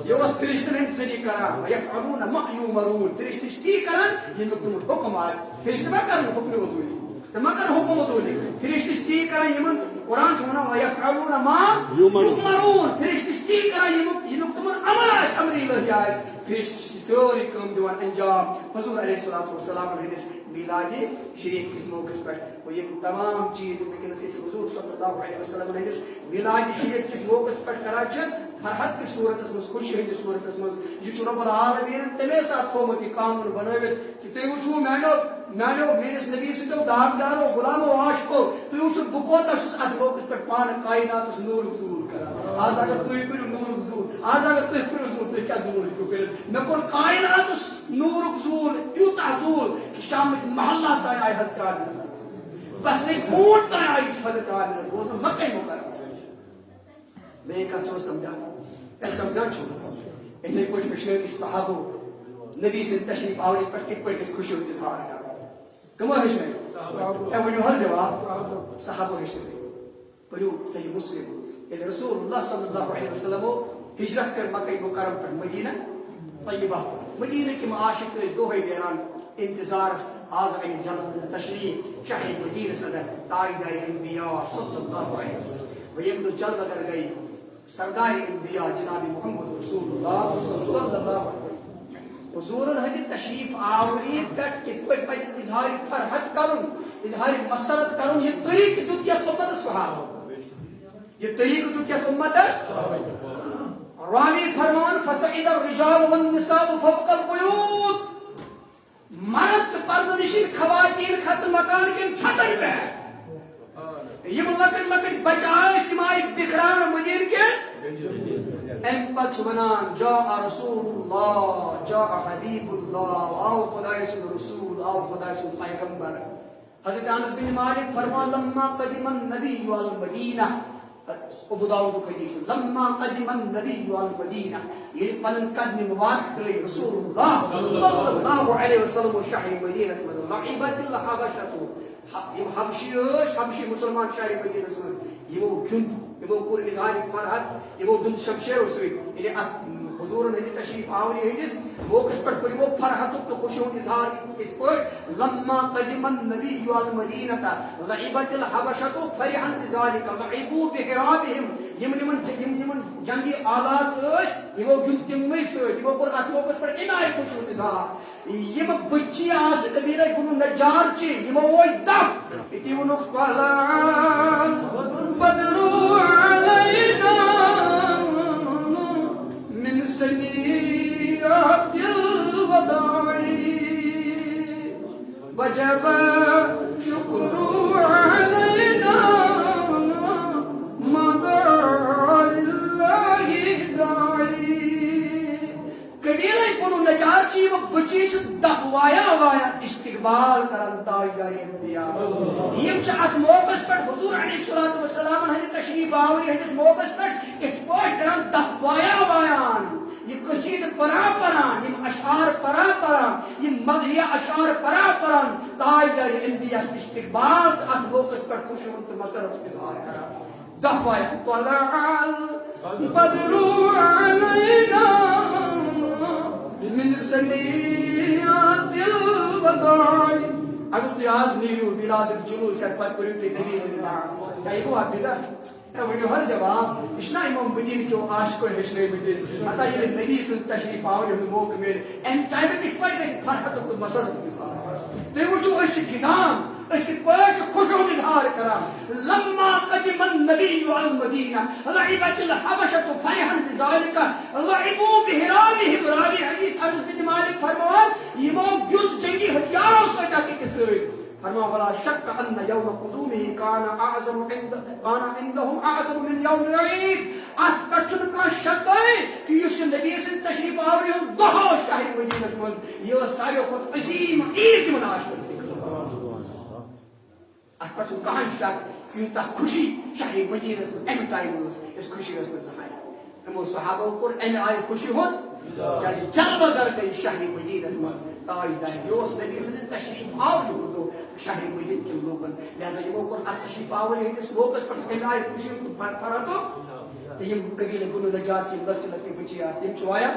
یہِ اوس فرشتن ہٕنٛدِ ذٔریعہٕ کران وَیَفْعَلُونَ مَا یُؤْمَرُونَ فرشتہٕ چھِ تی کران ییٚمیُک تِمن حُکم آسہِ فرشتہٕ ما کرن حُکمہِ عدوٗلی تِم ما کرن حُکم عدوٗلی فرشتہٕ چھِ تی کران یِمن قرآن چھُ وَنان وَیَفْعَلُونَ مَا یُؤْمَرُونَ فرشتہٕ چھِ تی کران ییٚمیُک تِمن امر آسہِ امرِ الہی آسہِ فرشتہٕ چھِ سٲرٕے کٲم دِوان انجام حضور علیہ الصلوۃ والسلام ہٕنٛدِس میلادِ شریف کِس موقعس پٮ۪ٹھ گوٚو یِم تمام چیٖز یِم وٕنکیٚنس أسۍ حضور صلی اللہ علیہ وسلم ہٕنٛدِس میلادِ شریف کِس موقعس پٮ۪ٹھ کران چھِ فرحت کِس صوٗرتس منٛز خوشی ہٕنٛدِس صوٗرتس منٛز یہِ چھُ رۄب العالمیٖنن تَمے ساتہٕ تھوٚومُت یہِ قانوٗن بنٲوِتھ کہِ تُہۍ وٕچھِو میٲنِس نبی سٕنٛدیو داغدارو غلامو عاشقو تُہۍ وٕچھِو بہٕ کوتاہ چھُس اتھ موقعس پٮ۪ٹھ پانہٕ کائناتس نوٗرُک ظہوٗر کران آز اگر تُہۍ کٔرِو نوٗرُک ظہوٗر آز اگر تُہۍ کٔرِو ظہوٗر تُہۍ کیٛاہ ظہوٗر ہیٚکِو کٔرِتھ مےٚ کوٚر کائناتس نوٗرُک ظہوٗر تیوٗتاہ ظہوٗر کہِ شامٕکۍ محلات تانۍ آیہِ حضرت آمنس بس نہیں اونٹ تانۍ آیہِ حضرت آمنس بہٕ اوسُس مکے مکرمس بیٚیہِ کتھ چھُو سمجھان أسۍ سمجھان چھُو یِتھٕے پٲٹھۍ ہیٚچھنٲوۍ أسۍ صحابو نبی سٕنٛدِ تشریٖف آوری پٮ۪ٹھ کِتھ پٲٹھۍ گژھِ خوشی ہُنٛد اظہار کرُن کٕمو ہیٚچھنٲوۍ ہے ؤنِو حظ جواب صحابو ہیٚچھنٲوۍ پٔرِو صحیح مسلم ییٚلہِ رسول اللہ صلی اللہ علیہ وسلمو ہجرت کٔر مکے مکرم پٮ۪ٹھ مدینہ طیبہ مدینٕکۍ یِم عاشق ٲسۍ دۄہے نیران انتظارس آز انہِ جلد تشریٖف شہرِ مدینس اندر تاجدار انبیاء صلی اللہ علیہ وسلم وۄنۍ ییٚمہِ دۄہ جلد اگر گٔے سردار انبیاء جناب محمد رسول اللہ صلی اللہ علیہ وسلم حضورن ہٕنٛدِ تشریٖف آوری پٮ۪ٹھ کِتھ پٲٹھۍ پزِ اظہارِ فرحت کرُن اظہارِ مسرت کرُن یہِ طریٖقہٕ دیُت یتھ اُمتس صحابو یہ طریقہ دیُت یتھ اُمتس راوی فرمان فصعد الرجال والنساء فوق البيوت مرد پردنشین خواتین خط مکان کن چھتن پہ یہ لکٹ لکٹ بچائش ہمائی بکھران مدین کے امپت ونان جاء رسول اللہ جاء حبیب اللہ آو خدای سن رسول آو خدای سن پیغمبر حضرت انس بن مالک فرمان لما قدم النبی المدینہ ابو داؤد حدیث لما قدم النبی المدینہ یہ پنن قدم مبارک ترئی رسول اللہ صلی اللہ علیہ وسلم شہر مدینہ اسمد رعیبت الحبشۃ حبشی مسلمان شہر مدینہ اسمد یہ وہ گند یمو کور اظہار فرحت یمو دن شمشیرو سۭتۍ ییٚلہِ اتھ حضورن ہٕنٛدِ تشریف آوری ہٕنٛدِس موقعس پٮ۪ٹھ کوٚر یمو فرحتُک تہٕ خوشی ہُنٛد اظہار یِتھ پٲٹھۍ لما قدم النبی المدینة لعبت الحبشۃ فرحا بذلك لعبوا بحرابهم یمن جنگی آلات ٲسۍ یمو گیُنٛد تِمنٕے سۭتۍ یمو کوٚر اتھ موقعس پٮ۪ٹھ اَمہِ آیہِ خوشی ہُنٛد اظہار یِم بچی آسہٕ قبیلے بنو نجار چھِ یمو وٲتۍ دب یِتھی ووٚنُکھ فلان بدروا علينا من سنيات الوداع وجب شكر علينا ما دعا لله داعي قبيلة بنو نجار چی وہ بچی چھ دخوایا وایا استقبال کرن تاجدار انبیاء یم چھ ات موقعس پر حضور علیہ الصلوۃ والسلام ہن تشریف آوری ہنس موقعس پر ات پوش کرن دخوایا وایان یہ قصید پرا پران یم اشعار پرا پران یم مدحیہ اشعار پرا پران تاجدار انبیاء استقبال ات موقعس پر خوشی و مسرت اظہار کرا دخوایا طلع البدر علینا من سنیات الوداع اگر تو آز نیو بلاد الجلوس ہے پت پریو تی نبی صلی اللہ علیہ وسلم یا یہ کو آپ بیدر یا ویڈیو ہر جواب اشنا امام مدین کیوں عاشق کو ہشنے مدیس حتی یہ نبی صلی تشریف آوری ہمیں موقع میں این ٹائم ایک پڑھ گئی فرحت کو مسرت کو اظہار تے وہ جو اشک گنام اشک پاش خوشو اظہار کرا لما قدم النبی المدینہ لعبت الحبشۃ فرحا بذالک لعبوا بحرابهم راوی حدیث انس بن مالک فرمان یمو گیُنٛد جنگی ہتھیاروں سۭتۍ اکھ أکِس سۭتۍ فرمان ولا شک ان یوم قدومه كان عندهم اعظم من يوم العيد ات پٮ۪ٹھ چھُنہٕ کانٛہہ شکے کہ یُس یہِ نبی سٕنٛز تشریف آوری ہُنٛد دۄہ اوس شہر مدینس منٛز یہِ ٲس ساروٕے کھۄتہٕ عظیٖم عیٖد یِمن عاشقن ات پٮ۪ٹھ چھُنہٕ کٕہٕنۍ شک یوٗتاہ خوشی شہر مدینس منٛز امہِ ٹایمہٕ ٲس یۄس خوشی ٲس نہٕ زٕہٕنۍ یِمو صحابو کوٚر امہِ آیہِ خوشی ہُنٛد کیٛازِ جلوہ گر گٔے شہر مدینس منٛز تاجدار یہِ اوس نبی سٕنٛدِ تشریف آوری ہُنٛد دۄہ شہر مدین کٮ۪ن لوٗکن لہذا یِمو کوٚر اتھ تشریف آوری ہٕنٛدِس موقعس پٮ۪ٹھ امہِ آیہِ خوشی ہُنٛد فرحتُک تہٕ یِم قبیلہٕ بنو نجار چھِ یِم لۄکچہِ لۄکچہِ بچی آسہٕ یِم چھِ وایان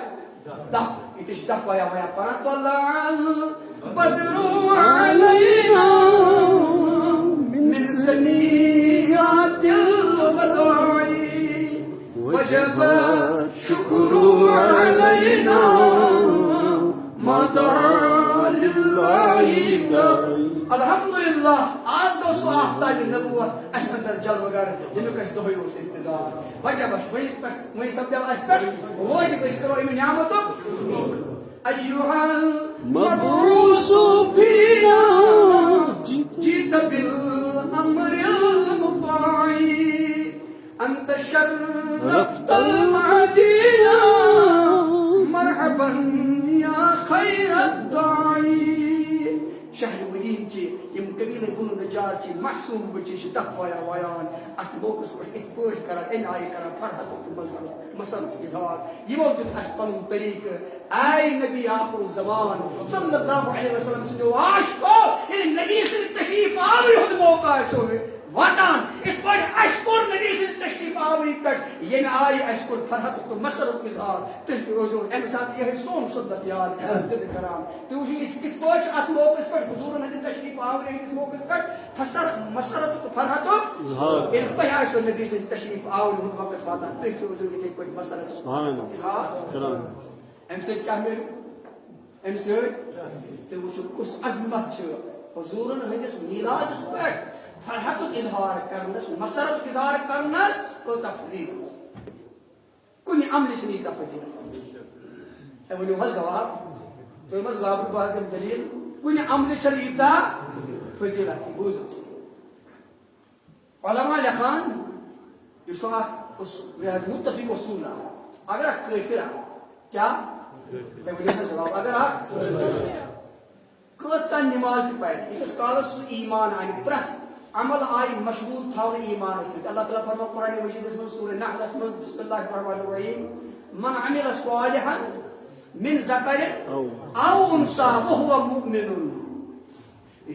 دَہ ییٚتہِ چھِ دَہ وایا وایا پران طلع البدر علینا من سنیات الوداع وجب شکر علینا ما دعا للہ داعی الحمدللہ آج گو سو آفتاب نبوت اس اندر جلوہ گر ییٚمیُک اَسہِ دۄہے اوس انتظار وجب وۄنۍ سپدیو اَسہِ پٮ۪ٹھ وٲجِب أسۍ کرو اَمہِ نعمتُک ایُہا المبعوث فینا جئت بالامر المطاع انت شرفت المدینہ مرحبا یا خیر الداعی شہر مدین چی یم قبیلہ بنو نجار چی محسوم بچی چھ دہ وایا وایان ات موقعس پٮ۪ٹھ اتھ پٲٹھۍ کران امہِ آیہِ کران فرحتُک مسرت اظہار یمو دیُت اَسہِ پنُن طریقہٕ اے نبی آخر الزمان صلی اللہ علیہ وسلم سٕنٛدیو عاشقو ییٚلہِ نبی سٕنٛدِ تشریف آوری ہُنٛد موقع آسیو واتان اتھ پٲٹھۍ اَسہِ کوٚر نبی سٕنٛدِ تشریف آوری پٮ۪ٹھ ییٚمہِ آیہِ اَسہِ کوٚر فرحتُک تہٕ مسرتُک اظہار تُہۍ تہِ ٲسۍزیو اَمہِ ساتہٕ یِہوٚے سون سُنت یاد زِندٕ کران تُہۍ وٕچھِو أسۍ کِتھ پٲٹھۍ چھِ اتھ موقعس پٮ۪ٹھ حضوٗرن ہٕنٛدِ تشریف آوری ہٕنٛدِس موقعس پٮ۪ٹھ مسرتُک تہٕ فرحتُک ییٚلہِ تۄہہِ آسیو نبی سٕنٛدِ تشریف آوری ہُنٛد وقت واتان تُہۍ تہِ ٲسۍزیو یِتھَے پٲٹھۍ مسرتُک اظہار امہِ سۭتۍ کیٛاہ میلہِ امہِ سۭتۍ تُہۍ وٕچھِو کُس عظمت چھِ حضوٗرن ہٕنٛدِس میٖلادس پٮ۪ٹھ فرحتُک اظہار کرنس مسرتُک اظہار کرنس کۭژاہ فضیلت کُنہِ عملہِ چھِنہٕ ییٖژاہ فضیلت ؤنِو حظ جواب تُہۍ مہ حظ گابرٕ بہٕ حظ دِمہٕ دٔلیٖل کن عمل چھ ییژا فضیلت بوزو علماء لکھان یہ متفق اصول اگر اخ کافر کیا جواب اگر کتہ نماز تہ پڑھ یتس کالس سہ ایمان انہ پرت عمل آئی مشروط تھاون ایمان ست اللہ تعالیٰ فرما قرآن مجیدس من سورہ نحلس من بسم اللہ الرحمن الرحیم من عمل صالحا من ذکر او انثى وهو مؤمن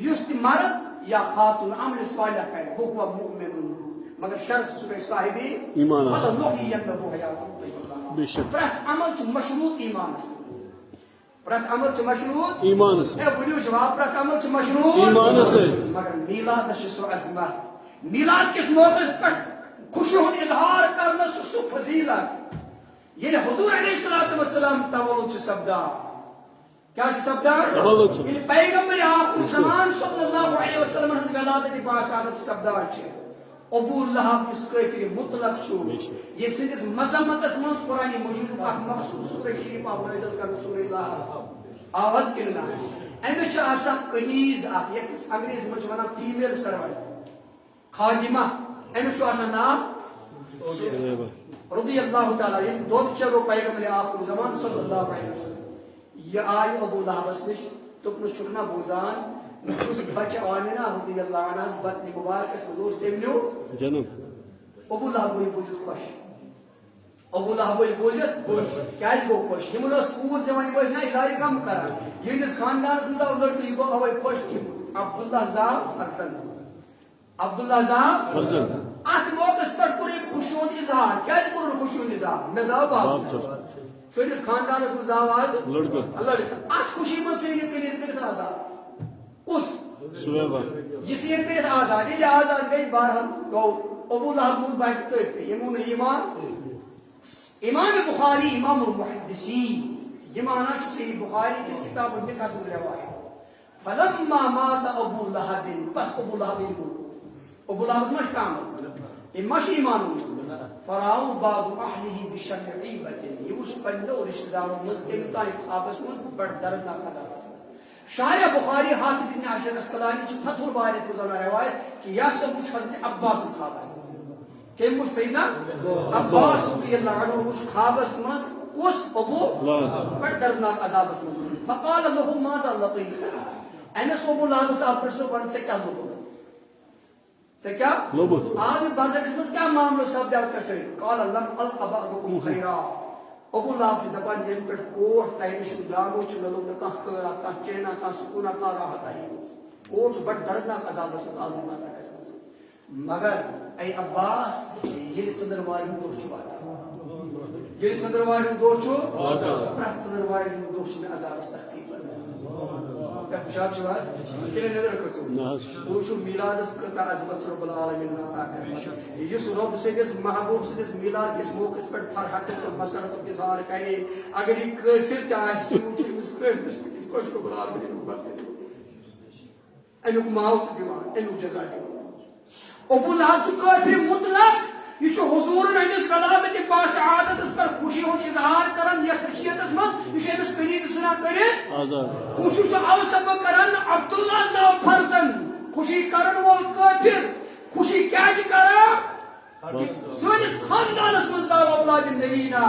یس تہ مرد یا خاتون عمل صالح کرے وهو مؤمن مگر شرط سہ صاحب ایمان پرت عمل چھ مشروط ایمان پرت عمل چھ مشروط ایمان ونیو جواب پرت عمل چھ مشروط ایمان مگر میلاد چھ سو عظمت میلاد کس موقع پر خوشی ہند اظہار کرنا سہ فضیلت یہ حضور علیہ الصلوۃ والسلام تولد چھ سپدان کیا چھ سپدان یہ پیغمبر آخر زمان صلی اللہ علیہ وسلم ہنز ولادت باسعادت سپدان چھ ابو لہب اس کافر مطلق چھو یہ سندس مذمتس من قرآن مجید اخ مخصوص سورہ شریف نازل کر سورہ لہب آواز کنا امی چھ آسان کنیز اخ یکس انگریز من ونان فیمیل سروانٹ خادمہ امی چھ آسان نام رضی اللہ تعالی عنہ دود چلو پیغمبر آخر زمان صلی اللہ علیہ وسلم یہ آئی ابو لہبس نش تکنس چھکنا بوزان اس بچہ آمینہ رضی اللہ عنہ بطن مبارک اس مزوز تیمنیو جنم ابو لہب ہوئی بوجت خوش ابو لہب ہوئی بوجت کیا گو خوش یہ ملوس قوت جوانی بوجھ نا اداری کم کرا یہ اس خاندان سنتا لڑکے یہ گو ہوئی خوش کی عبداللہ زاب فرزن عبداللہ زاب فرزن آت موقع پر کوئی خوشون اظہار کیا ہے کوئی خوشون اظہار نظاب آپ سوئیس خاندان اس مزاو آز لڑکا آت خوشی من سے یہ کنیز کرتا آزاد کس سویبا یہ سیر کرت آزاد یہ آزاد گئی بارہم گو ابو لہب بود باعث کیف یمون ایمان امام بخاری امام المحدثین یہ معنی صحیح بخاری کس کتاب میں قصد روایت فلما مات ابو لہب بس ابو لہب ابو لہب مش کام مش ایمان فراو بعض اہلہ بشر غیبت یہ اس پنڈو رشتہ داروں مز کے مطابق خوابس مز بڑھ دردناک عذاب شاعر بخاری حافظ ابن حجر اسقلانی چھ فتح الباری اس مزانا روایت کہ یا سب کچھ حضرت عباس خوابس کہ مجھ سیدنا عباس رضی اللہ عنہ اس خوابس مز کس ابو بڑھ دردناک عذاب اس مز فقال له ماذا لقيت انس ابو لہب صاحب پرسو بن سے کیا لوگ سے کیا آج بازار اس مز کیا معاملہ صاحب دیو سے قال لم القى بعضكم خيرا ابو لہب سے دپان یہ پر کوٹ تائنش گامو چلو نہ خیرا کا چینا کا سکون کا راحت ہے کوٹ بڑ دردناک عذاب اس عالم بازار مگر اے عباس یہ صدر واری دور چھوا یہ صدر واری دور چھو پرت صدر واری دور چھ میں عذاب تخفیف کیا خوشحال چھوا کہ نظر کسو تو چھ میلاد اس کا عظمت رب العالمین عطا کر یہ رب سے اس محبوب سے اس میلاد اس موقع پر فرحت و مسرت و اظہار کرے اگر یہ کافر تھا اس چھ اس کافر کو رب العالمین بخشے انو معاف دیوان انو جزا دیوان ابو لہب چھ کافر مطلق یہ حضور نس ولادت باسعادت پر خوشی ہند اظہار کرن یا خشیت من یہ امس کنیز سنا کرت خوشی سے اوسب کرن عبداللہ زاب فرزن خوشی کرن وول کافر خوشی کیا کرا سنس خاندانس من زاب اولاد نبینا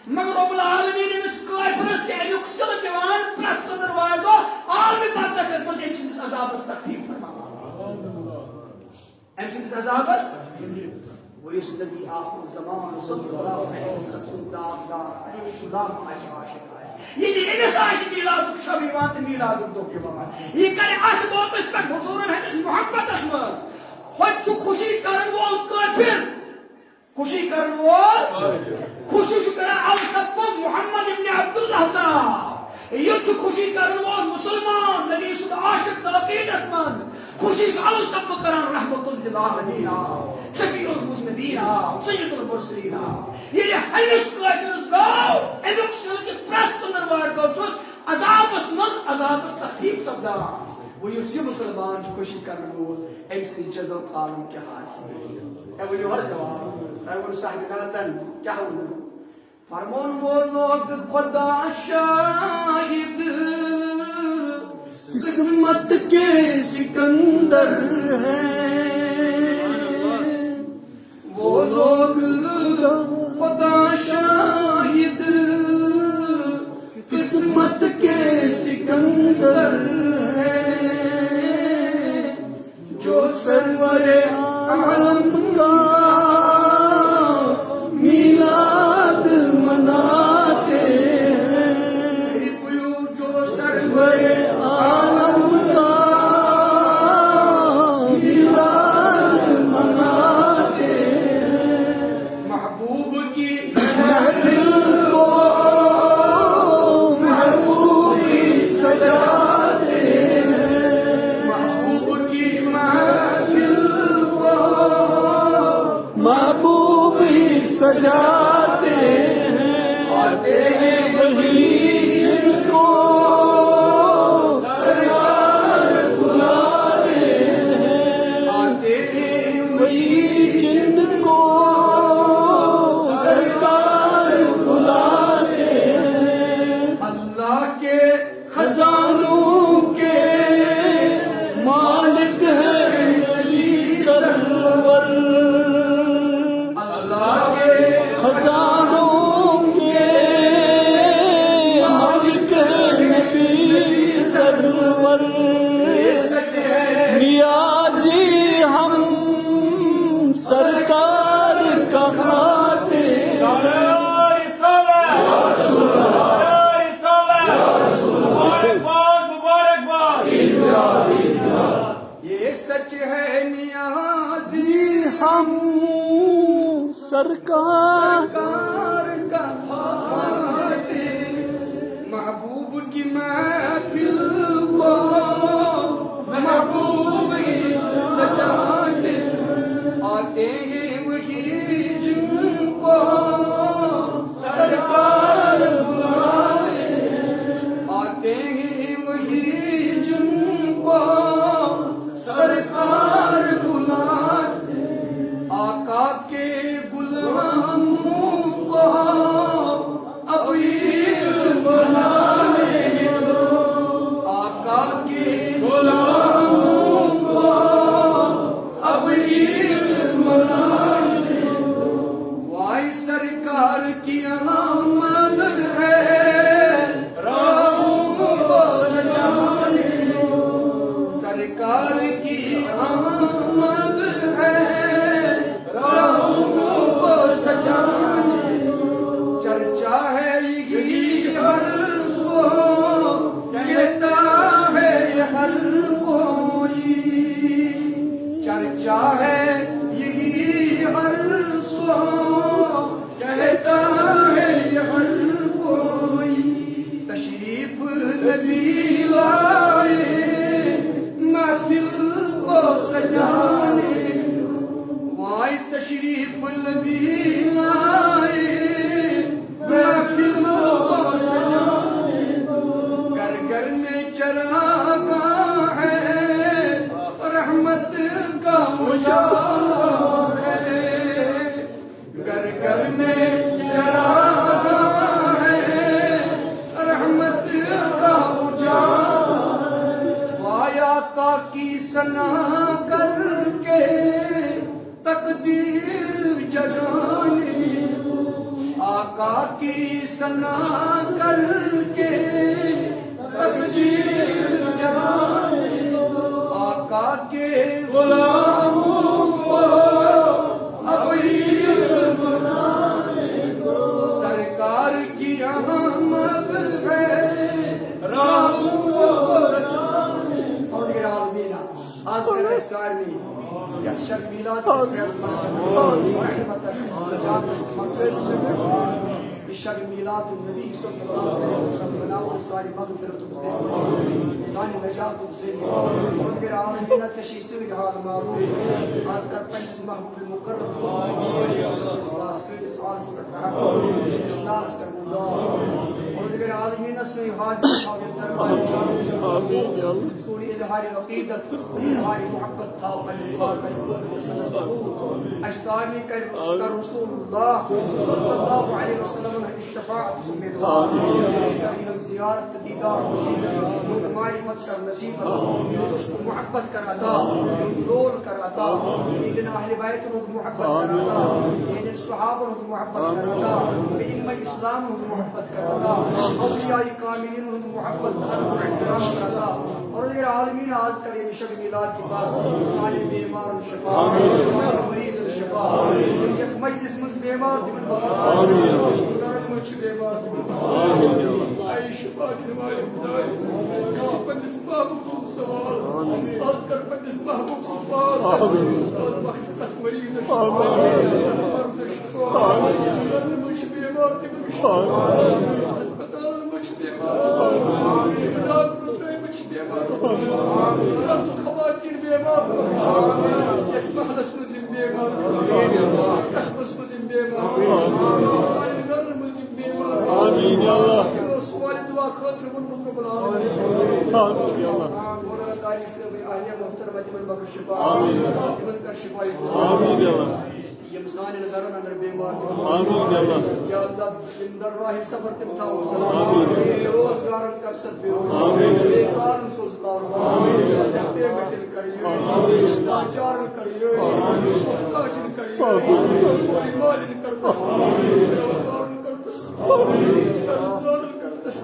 مگر رب العالمین امس کافرس کے امیک سل دیوان پرت صدر واردو عالمی بازک اس من امسنس عذابس تخفیف فرما امسنس عذابس ویس نبی آخر زمان صلی اللہ علیہ وسلم سلطان دار علیہ السلام عاشق آئے یہ انس عاشق میلاد شب ایوان میلاد دو کے بعد یہ کرے آج موقع اس پر حضور حدیث محبت اسماز خود چو خوشی کرن وال کافر خوشی کرن وال خوشی شکر آل سب محمد ابن عبداللہ صاحب یہ چو خوشی کرن وال مسلمان نبی صلی عاشق تاقیدت من خوشی آل سب کرن رحمت للعالمین شفیع المذنبین سید المرسلین یہ حیث کافرس گاو امیک سل کے پرت سنر وار گاو چوس عذابس من عذابس تخفیف سپدان وہ یہ مسلمان خوشی کرن وول امس جزا عالم کے حاصل اے وہ جواب اے وہ صاحب ناتن کیا ہو فرمان وہ لوگ خدا شاہد قسمت کے سکندر ہیں وہ لوگ خدا شاہد قسمت کے سکندر ہیں جو سرور عالم کا میلاد مناتے ہیں جو سرور عالم کا میلاد مناتے ہیں محبوب کی محفل کو محبوب کی سجاتے ہیں محبوب کی محفل کو محبوب ہی سجاتے ہیں آتے ہیں وہی جن کو سرکار بلاتے ہیں آتے ہیں وہی جن کو سرکار بلاتے ہیں اللہ کے خزانوں کے مالک ہے علی سرور اللہ کے خزانوں کے مالک ہے نبی سرور سچ ہے نیازی ہم سرکار کا خاطر یہ سچ ہے نیازی ہم سرکار کا خاطر محبوب کی محفل کو محبوب ہی سجاتے آتے ہیں وہی جن کو سرکار بلاتے آتے ہیں وہی جن کو سرکار بلاتے آقا کے غلاموں کو اب عید منانے دو آقا کے غلاموں کو اب عید منانے دو وائی سرکار کی آمد ہے راہوں کو سجانے دو سرکار کی آمد ہے راہوں کو سجانے دو چرچا ہے یہی ہر سو کہتا ہے ہر کوئی چرچا ہے یہی ہر سو کہتا ہے ہر کوئی تشریف نبی لائے محفل کو سجانے وائی تشریف نبی لائے محفل کو سجانے گھر گھر میں چراغاں ہے رحمت کا اجالا ہے گھر گھر میں چراغاں ہے رحمت کا اجالا وائی آقا کی ثنا کر کے تقدیر جگانے آقا کی ثنا کر کے تقدیر جگانے آقا کے غلاموں کو اب عید منانے دو سرکار کی آمد ہے راہوں کو سجانے اور دیگر عالمین حاضر السالمین يخشى الميلاد ورحمة بشر ميلاد النبي صلى الله عليه وسلم وناول صار مغفرة بسيطة صار نجاة بسيطة ونقر عالمين تشيسون هذا معروف أذكر قيس محبوب المقرب صلى الله عليه وسلم السيد سعال سبحانه الله پروردگار عالمین سے حاضر تھاو دربار آمین سونی اظہار عقیدت اظہار محبت تھاو پنزبار کا حکومت صدر قبول اشسانی کا رسول اللہ صلی اللہ علیہ وسلم حدیث شفاعت سمید اللہ زیارت دیدار نصیب لوگ معرفت کر نصیب اس کو محبت کر عطا رول کر عطا ایدن اہل بیت لوگ محبت کر عطا ایدن صحابہ لوگ محبت کر عطا ائمہ اسلام لوگ محبت کر عطا اولیاء کاملین لوگ محبت ادب احترام کر عطا اور اگر عالمین آج کرے شب میلاد کے پاس سارے بیمار شفا سارے مریض شفا یک مجلس مز بیمار تمن آمین کرن مچ بیمار تمن ائی شفا دی مالک خدای پندس محبوب سوال آج کر پندس محبوب پاس آج وقت مریض شفا مرد شفا کرن مچ بیمار تمن شفا ہسپتال مچ بیمار شفا مچ بیمار خواتین بیمار یک محلس مزیم بیمار کسبس مزیم بیمار سوال نگر مزیم بیمار آمین یا اللہ سوال دعا خاطر من مطلب العالمین آمین یا اللہ مولانا تاریخ سے اہلیہ محترمہ تمن بخش شفا تمن کر شفائی آمین یا اللہ یمسان نگرن اندر بیمار آمین یا اللہ یا اللہ اندر راہ سفر تم تھاو سلام روزگار کر سب بے کار سوز کاروبار جتے مٹل کریے لاچار کریے محتاج کریے کوئی مال کر بس کر بس قرضدار کر بس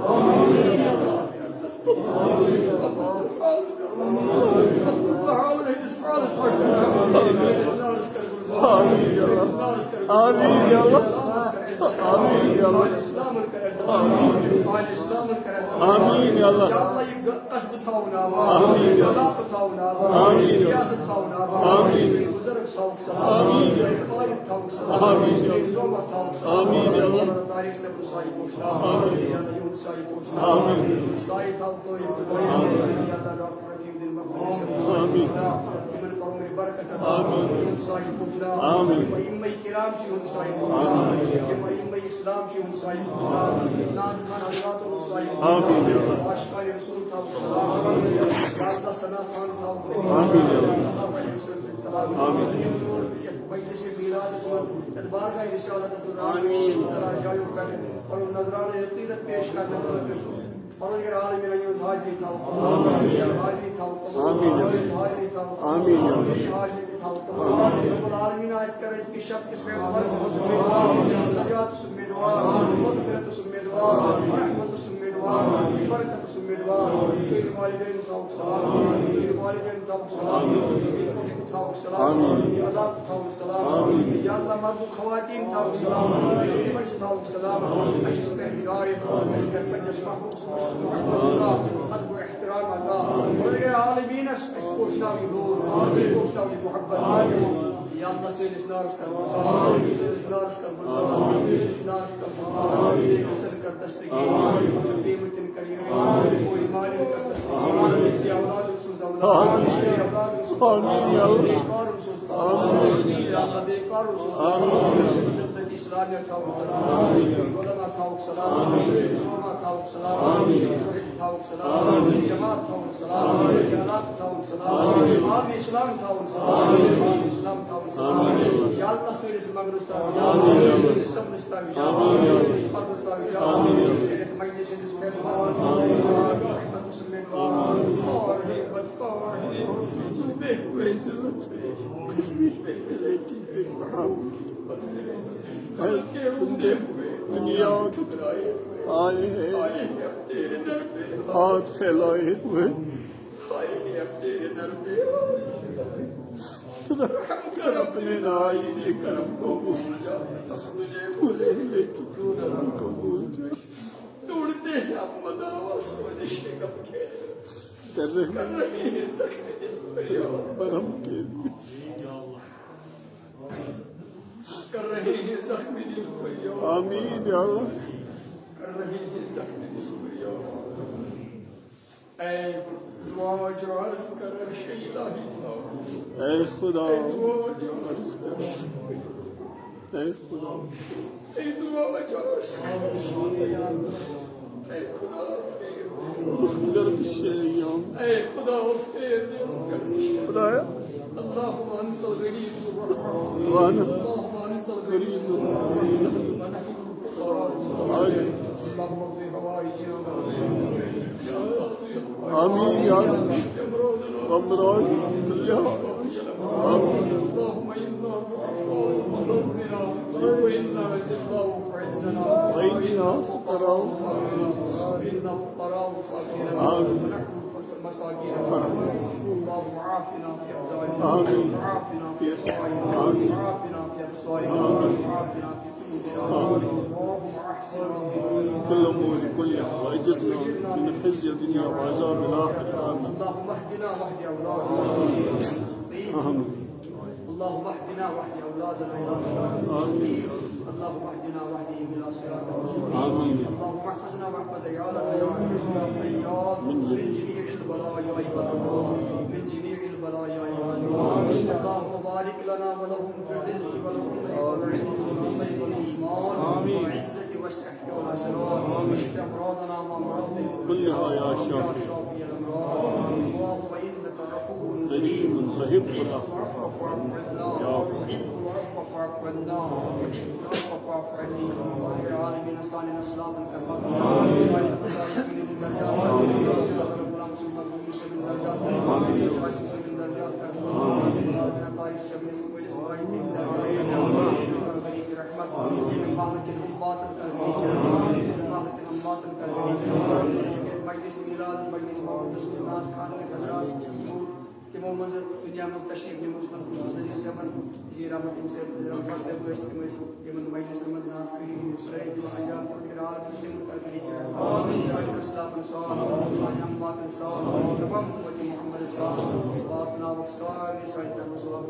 آمین یا اللہ آمین یا اللہ آمین یا اللہ آمین یا اللہ یا اللہ یہ قصد تھاو ناما علاق تھاو ناما ریاست تھاو ناما بزرگ تھاو سلام قائد تھاو سلام زومہ تھاو سلام تاریخ سے مسائی پوچھنا یا اللہ یوں سائی پوچھنا سائی تھاو تو ابتدائی یا اللہ ڈاکٹر رفیق دن مقبلی سے مسائی پوچھنا من کرو میری برکت عطا یوں سائی پوچھنا ائمہ کرام سے یوں سائی پوچھنا ائمہ اسلام سے یوں سائی پوچھنا نان خان حضرات یوں سائی پوچھنا عاشقان رسول تھاو سلام یا اللہ ثنا خان تھاو صلی اللہ علیہ وسلم سلام مجلس میلاد اسمز ادبار کا رسالت اسمز آمین ترا جایو کر اور نظران عقیدت پیش کرنے اور اگر عالمین ایوز حاضری تھاو حاضری تھاو حاضری تھاو حاضری تھاو رب العالمین آئیس کر اس کی شب کس میں برکت سمیدوار نجات سمیدوار مغفرت سمیدوار رحمت سمیدوار برکت سمیدوار سید والدین تھاو سلام سید والدین تھاو سلام سید محب تھاو سلام عذاب تھاو سلام یا اللہ مرد خواتین تھاو سلام سید مرش تھاو سلام اشکر کا ہدایت اشکر پنجس محبوب سمشت محبت اللہ ادب و احترام اللہ اور اگر عالمین اس پوچھنا بھی نور اس پوچھنا بھی محبت یا اللہ سیلس نارس کر بلدار سیلس نارس کر بلدار سیلس نارس کر بلدار ایک اثر کر دستگی اور بیمتن کریے کوئی مالن کر دستگی یا اولاد رسوز اولاد یا اولاد رسوز اولاد بیکار رسوز اولاد یا اللہ بیکار رسوز اولاد اسلامیہ تھاو سلام علماء تھاو سلام علماء تھاو سلام محب تھاو سلام جماعت تھاو سلام اعلان تھاو سلام عام اسلام تھاو سلام عام اسلام تھاو سلام یا اللہ سیرس مغرستان سیرس سمرستان سیرس پرمستان سیرس مجلس سیرس میزبان رحمت سمیدوار خور ہے بدکار ہے ڈوبے ہوئے ضرورت ہے کشمیر میں لیتی ہے محبوب ہلکے روندے ہوئے دنیا ٹکرائے آئے ہیں اب تیرے در پہ ہاتھ پھیلائے ہوئے آئے ہیں اب تیرے در پہ رحم کر اپنے نائی کرم کو بھول جا تجھے بھولے ہوئے تو نہ قبول ڈھونڈتے ہیں اب مداوا سوزش غم کے کر رہی ہے زخم دل فریاد برہم کے لیے کر رہے ہیں زخم دل فریاد آمین یا اللہ کر رہے ہیں زخم دل فریاد اے دعا جو عرض کر عرش الہی تھا اے خدا اے دعا جو عرض کر اے خدا اے دعا جو عرض کر اے خدا خیر گردش اليوم اے خدا خیر دے گردش خدایا اللهم انت الغني الرحمن وانا اللهم انت الغني الرحمن ونحن الفقراء اللهم اقضي حوائجنا آمين يا رب وامراض كلها آمين اللهم انا قلوبنا وانا عزلناه وعزنا وإنا فقراء إنا فقراء فقيرا آمين. ونحن مساكين اللهم عافنا في أبداننا آمين. وعافنا في أسوائنا آمين. وعافنا في أبصارنا وعافنا في قلوبنا اللهم أحسن عاقبتنا كل أمور كلها وأجرنا من خزي الدنيا وعذاب الآخرة آمين اللهم اهدنا واهد أولادنا آمين اللهم اهدنا واهد أولادنا إلى صراط المستقيم اللهم اهدنا واهدهم إلى صراط المستقيم آمين. اللهم احفظنا واحفظ عيالنا يا عزيز يا قيام من جميع البلايا عباد الله من جميع البلايا عباد الله اللهم بارك لنا ولهم في الرزق ولهم والعلم والعمل والإيمان والعزة والصحة والأسرار واشف أمراضنا وأمراضهم كلها يا شافي شافي الأمراض اللهم إنك عفو كريم تحب العفو العفو فاعف عنا يحب العفو فاعف عنا يحب العفو فاعف عني وغير العالمين صانع اسلام الكرام صانع المساجين من درجات ربنا مسلم المسلم من درجات قاسم من درجات ربنا طارق سبيل سبيل اسماعيل من درجات غريب رحمت من مالك الاموات الكريم مالك الاموات الكريم مجلس میلاد مجلس محمد سلطان خان حضرات تمو مز دنیا مز تشریف نموز من نذیر صاحبن وزیر احمد صاحب رفع صاحب تم یمن مجلس مز نات کریم سرائے وحجان قرار تم کر کری آمین سائر اسلام انسان سائر اموات انسان تمام امت محمد صلی اللہ علیہ وسلم باتنا وصال سائر ثواب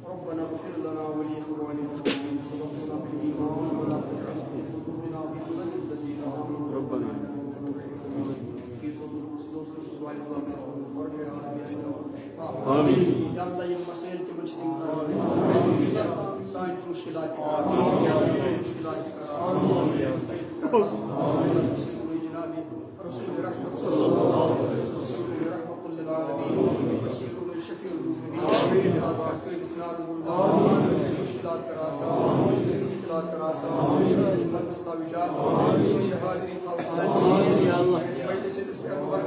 ربنا اغفر لنا ولإخواننا الذين سبقونا بالإيمان ولا تجعل في قلوبنا غلا للذين آمنوا ربنا في صدور دوست سوال الله ورد العالمين والشفاء آمين يا الله يوم مسائل کے مشکل سائن مشکلات جناب رسول رحمت صلی اللہ علیہ وسلم رسول رحمت للعالمین وسیل شفیع المذنبین آج کا سید اسناد المرضان مشکلات کا آسان مشکلات کا آسان مستوجات سوئی حاضری خواہ یا اللہ مجلس استغفار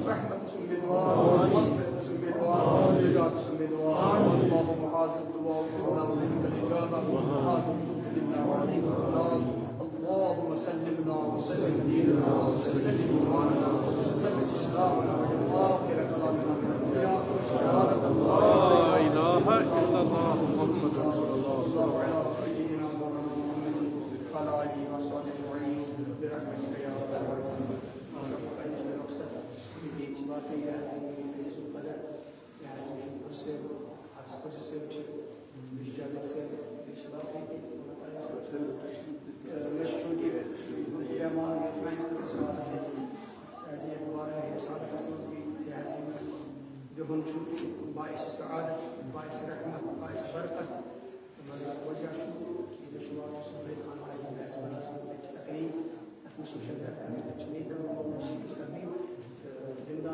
رحمت سمدوار مغفرت سمدوار نجات سمدوار اللهم حاضر الدعاء وكلنا ومنك الإجابة حاضر لله وعليك الكلام اللهم سلمنا وسلم ديننا وسلم إيماننا وسلم إسلامنا وجل آخر كلامنا من الدنيا شهادة لا إله إلا الله محمد رسول الله الله على سيدنا محمد وعلى آله وصحبه أجمعين برحمتك يا رب العالمين وسبحانك أجل رخصة في إجبارك يا عزيز القدر يا عزيز السيد حفظ السيد بالجابة السيد بشبابك مشهود يا مال اسمعين الرسالة هذه أخبار رسالة اسمه هذه جبن شو باعث السعادة باعث رحمة باعث بركة وجه شو إذا شو الله سبحانه وتعالى باعث بركة تقريب أخمس شهادات تجميل ومشي تقريب زندان